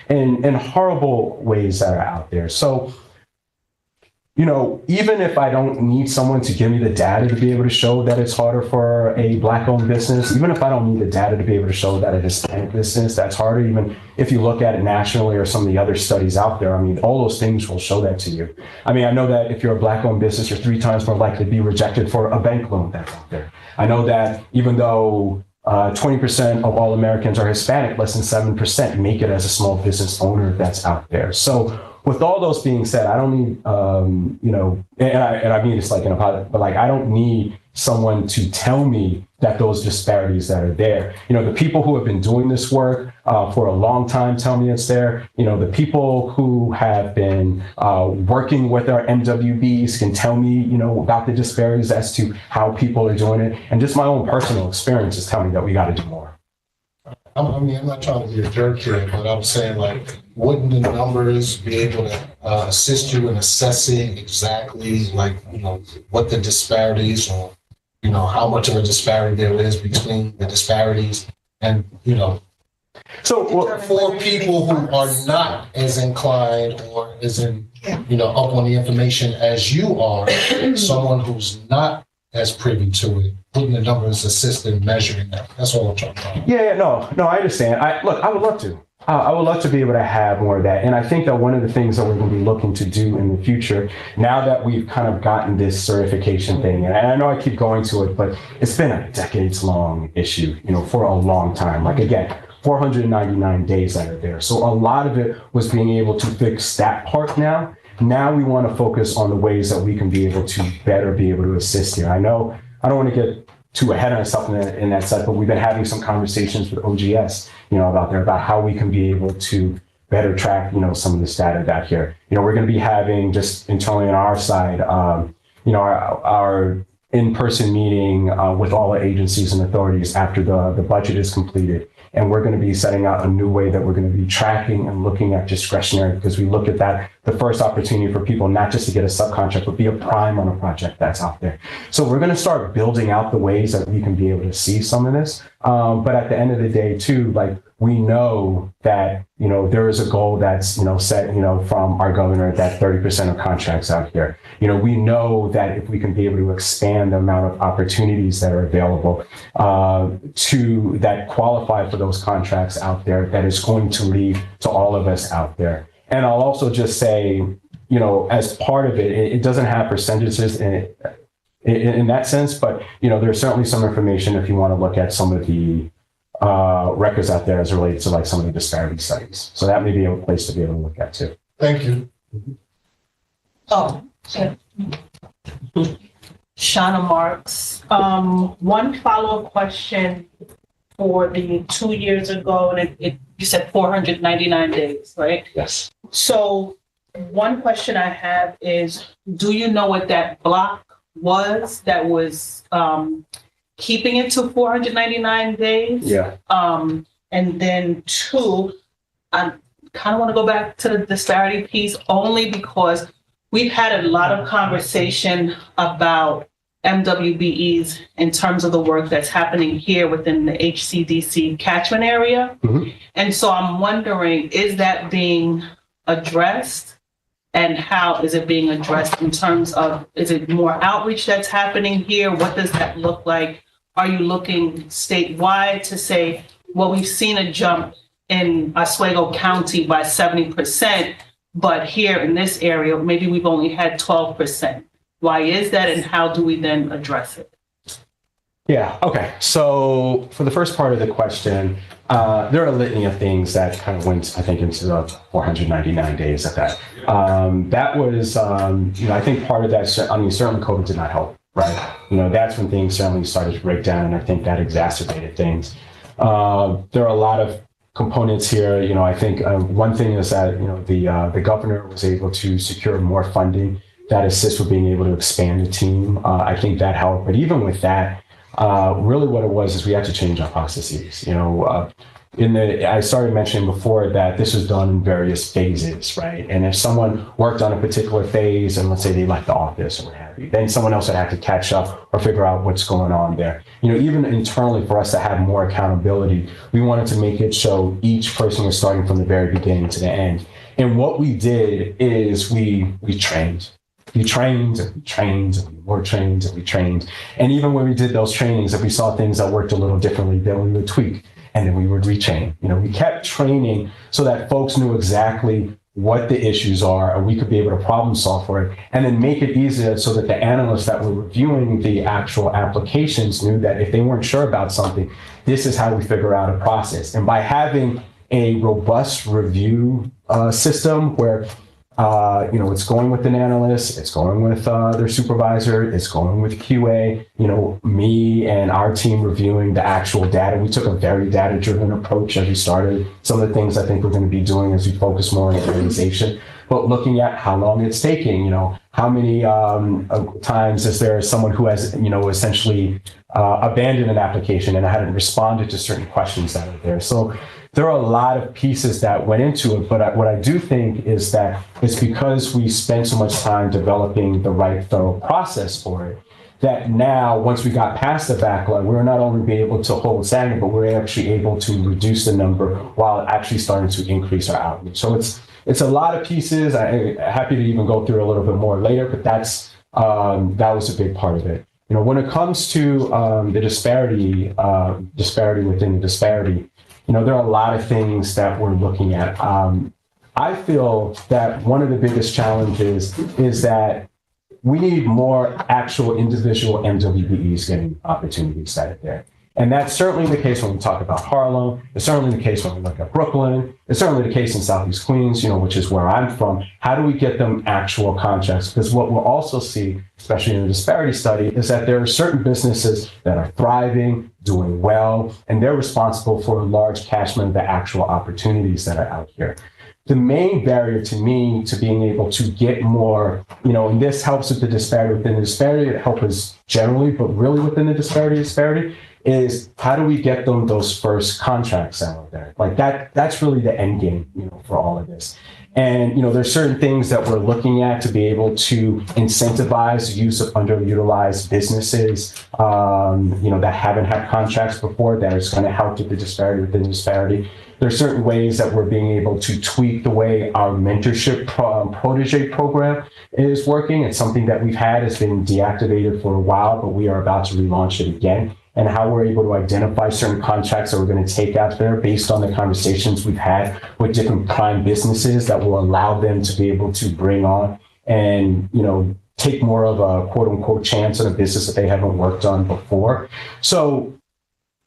in horrible ways that are out there. So, even if I don't need someone to give me the data to be able to show that it's harder for a black-owned business, even if I don't need the data to be able to show that a Hispanic business, that's harder, even if you look at it nationally or some of the other studies out there, all those things will show that to you. I know that if you're a black-owned business, you're 3 times more likely to be rejected for a bank loan that's out there. I know that even though 20% of all Americans are Hispanic, less than 7% make it as a small business owner that's out there. So with all those being said, I don't need, and I mean this like in a positive, but I don't need someone to tell me that those disparities that are there. The people who have been doing this work for a long time tell me it's there. The people who have been working with our MWBs can tell me, about the disparities as to how people are doing it. And just my own personal experiences tell me that we got to do more. I'm not trying to be a jerk here, but I'm saying wouldn't the numbers be able to assist you in assessing exactly what the disparities or, how much of a disparity there is between the disparities and, so for people who are not as inclined or as up on the information as you are, someone who's not as privy to it, putting the numbers assist in measuring that. That's all I'm trying to do. No, I understand. I would love to. I would love to be able to have more of that. And I think that one of the things that we're going to be looking to do in the future, now that we've kind of gotten this certification thing, and I know I keep going to it, but it's been a decades-long issue, for a long time. Again, 499 days that are there. So a lot of it was being able to fix that part now. Now we want to focus on the ways that we can be able to better be able to assist here. I know I don't want to get too ahead of ourselves in that set, but we've been having some conversations with OGS, about how we can be able to better track, some of this data out here. We're going to be having just internally on our side, our in-person meeting with all the agencies and authorities after the budget is completed. And we're going to be setting out a new way that we're going to be tracking and looking at discretionary, because we look at that, the first opportunity for people, not just to get a subcontract, but be a prime on a project that's out there. So we're going to start building out the ways that we can be able to see some of this. But at the end of the day too, like, we know that, there is a goal that's, set, from our governor, that 30% of contracts out here. We know that if we can be able to expand the amount of opportunities that are available to that qualify for those contracts out there, that is going to lead to all of us out there. And I'll also just say, as part of it, it doesn't have percentages in that sense, but, there's certainly some information if you want to look at some of the records out there as related to like some of the disparity studies. So that may be a place to be able to look at too. Thank you. Oh, sure. Shauna Marks. One follow-up question for the 2 years ago, and you said 499 days, right? Yes. So one question I have is, do you know what that block was that was keeping it to 499 days? Yeah. And then two, I kind of want to go back to the disparity piece only because we've had a lot of conversation about MWBEs in terms of the work that's happening here within the HCDC catchment area. Mm-hmm. And so I'm wondering, is that being addressed? And how is it being addressed in terms of, is it more outreach that's happening here? What does that look like? Are you looking statewide to say, well, we've seen a jump in Oswego County by 70%, but here in this area, maybe we've only had 12%. Why is that, and how do we then address it? Yeah, okay. So for the first part of the question, there are a litany of things that kind of went, I think, into the 499 days of that. That was, I think part of that, certainly COVID did not help, right? That's when things certainly started to break down, and I think that exacerbated things. There are a lot of components here. I think one thing is that, the governor was able to secure more funding that assists with being able to expand the team. I think that helped. But even with that, really what it was is we had to change our processes. I started mentioning before that this was done in various phases, right? And if someone worked on a particular phase, and let's say they left the office or what have you, then someone else would have to catch up or figure out what's going on there. Even internally, for us to have more accountability, we wanted to make it so each person was starting from the very beginning to the end. And what we did is we trained. We trained and we trained and we more trained and we trained. And even when we did those trainings, if we saw things that worked a little differently, then we would tweak and then we would retrain. We kept training so that folks knew exactly what the issues are, and we could be able to problem solve for it, and then make it easier so that the analysts that were reviewing the actual applications knew that if they weren't sure about something, this is how we figure out a process. And by having a robust review system where it's going with an analyst, it's going with their supervisor, it's going with QA, me and our team reviewing the actual data. We took a very data-driven approach as we started. Some of the things I think we're going to be doing as we focus more on organization, but looking at how long it's taking, how many times is there someone who has, essentially abandoned an application and hadn't responded to certain questions that are there. So there are a lot of pieces that went into it, but what I do think is that it's because we spent so much time developing the right thorough process for it, that now, once we got past the backlog, we were not only be able to hold stagnant, but we're actually able to reduce the number while actually starting to increase our outreach. So it's a lot of pieces. I'm happy to even go through a little bit more later, but that was a big part of it. When it comes to the disparity within the disparity, there are a lot of things that we're looking at. I feel that one of the biggest challenges is that we need more actual individual MWBEs getting opportunities that are there. And that's certainly the case when we talk about Harlem. It's certainly the case when we look at Brooklyn. It's certainly the case in Southeast Queens, which is where I'm from. How do we get them actual contracts? Because what we'll also see, especially in the disparity study, is that there are certain businesses that are thriving, doing well, and they're responsible for a large catchment of the actual opportunities that are out here. The main barrier to me to being able to get more, and this helps with the disparity within the disparity, it helps us generally, but really within the disparity, is how do we get them those first contracts out there? Like that's really the end game, for all of this. And, there's certain things that we're looking at to be able to incentivize the use of underutilized businesses, that haven't had contracts before, that is going to help with the disparity within disparity. There's certain ways that we're being able to tweak the way our mentorship protege program is working. It's something that we've had has been deactivated for a while, but we are about to relaunch it again. And how we're able to identify certain contracts that we're going to take out there based on the conversations we've had with different prime businesses that will allow them to be able to bring on and, take more of a quote unquote chance on a business that they haven't worked on before. So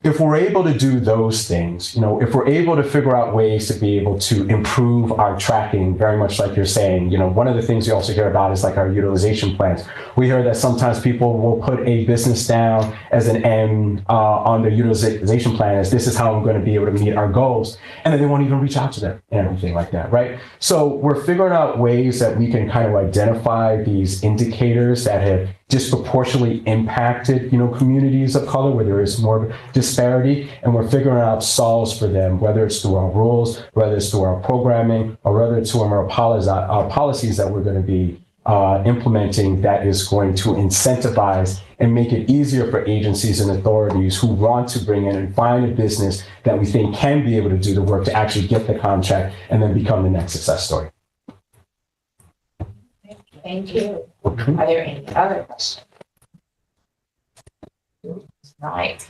if we're able to do those things, if we're able to figure out ways to be able to improve our tracking, very much like you're saying, one of the things we also hear about is like our utilization plans. We hear that sometimes people will put a business down as an M on their utilization plan as this is how I'm going to be able to meet our goals. And then they won't even reach out to them and everything like that, right? So we're figuring out ways that we can kind of identify these indicators that have disproportionately impacted, communities of color where there is more disparity, and we're figuring out solves for them, whether it's through our rules, whether it's through our programming, or whether it's through our policies that we're going to be implementing that is going to incentivize and make it easier for agencies and authorities who want to bring in and find a business that we think can be able to do the work to actually get the contract and then become the next success story. Thank you. Are there any other questions? Right.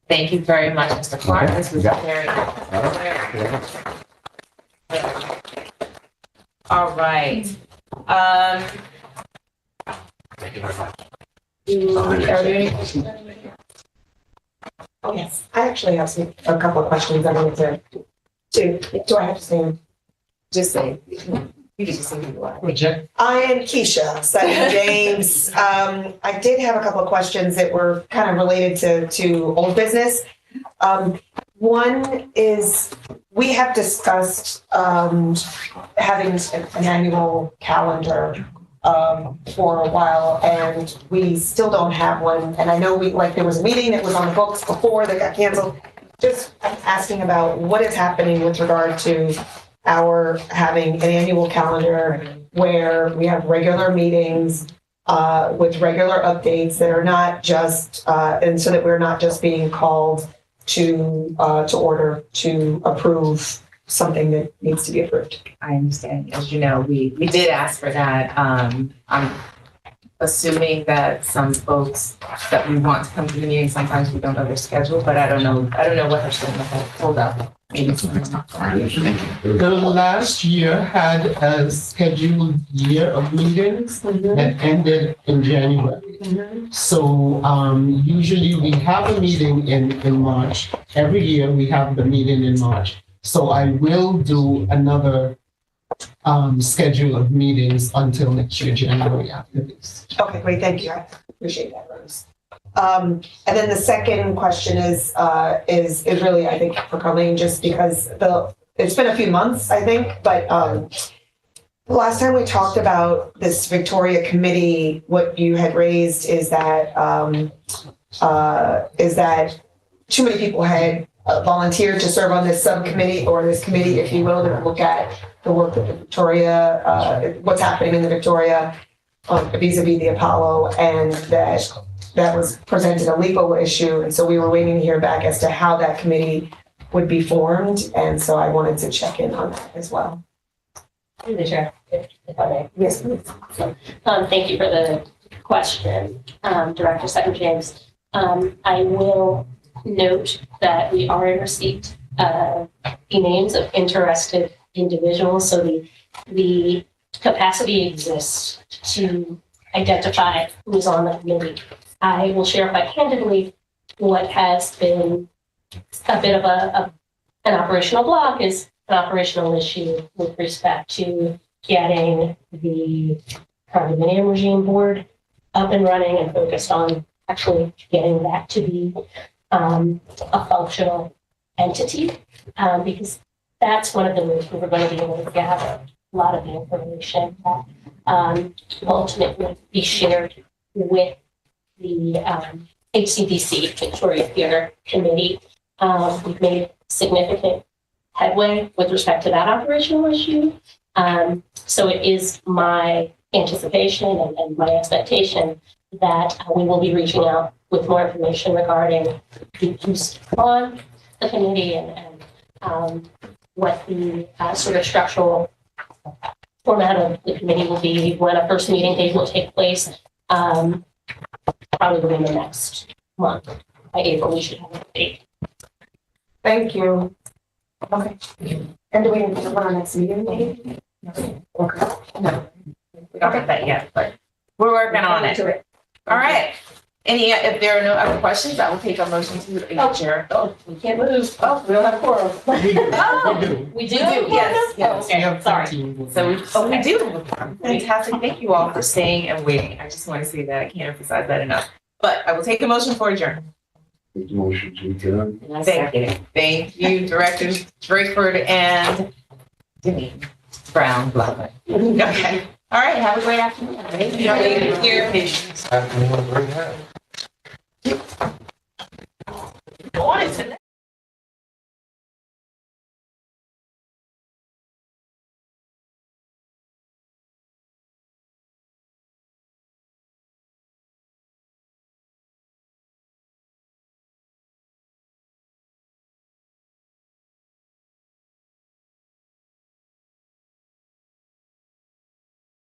Thank you very much, Mr. Clark. This was very. All right. Thank you very much. Are there any questions? Oh, yes, I actually have a couple of questions I wanted to, do I have to stand? Just say. You can just say who you are. I am Keisha Sutton James. I did have a couple of questions that were kind of related to old business. One is we have discussed having an annual calendar for a while, and we still don't have one. And I know there was a meeting that was on the books before that got canceled. Just asking about what is happening with regard to our having an annual calendar where we have regular meetings with regular updates that are not just, and so that we're not just being called to order to approve something that needs to be approved. I understand. As you know, we did ask for that. I'm assuming that some folks that we want to come to the meeting, sometimes we don't know their schedule, but I don't know what her schedule has. Hold up. The last year had a scheduled year of meetings that ended in January. So usually we have a meeting in March. Every year we have the meeting in March. So I will do another schedule of meetings until next year, January after this. Okay, great, thank you. I appreciate that, Rose. And then the second question is really, I think, for Colleen, just because it's been a few months, I think, but the last time we talked about this Victoria committee, what you had raised is that too many people had volunteered to serve on this subcommittee or this committee, if you will, to look at the work of the Victoria, what's happening in the Victoria vis-a-vis the Apollo, and that was presented a legal issue. And so we were waiting to hear back as to how that committee would be formed. And so I wanted to check in on that as well. Through the chair, if I may. Yes, please. Thank you for the question, Director Sutton James. I will note that we are in receipt of the names of interested individuals. So the capacity exists to identify who's on the committee. I will share quite candidly what has been a bit of an operational block is an operational issue with respect to getting the condominium regime board up and running and focused on actually getting that to be a functional entity, because that's one of the ways we were going to be able to gather a lot of the information that ultimately be shared with the HCDC, Victoria Theater Committee. We've made significant headway with respect to that operational issue. So it is my anticipation and my expectation that we will be reaching out with more information regarding who's on the committee and what the sort of structural format of the committee will be, when a first meeting date will take place. Probably within the next month. By April, we should have a date. Thank you. Okay. And do we need to put on next meeting? Maybe? Okay. No, we don't have that yet, but we're working on it. All right. If there are no other questions, I will take a motion to adjourn. Oh, we can't move. Oh, we don't have a quorum. Oh, we do? Yes, yes. Okay, sorry. So we do have a quorum. Fantastic. Thank you all for staying and waiting. I just want to say that. I can't emphasize that enough. But I will take a motion for adjourn. Make the motion to adjourn. Thank you. Thank you, Directors Drakeford and Denise Brown. Okay. All right. Have a great afternoon. Thank you. Afternoon, bring that.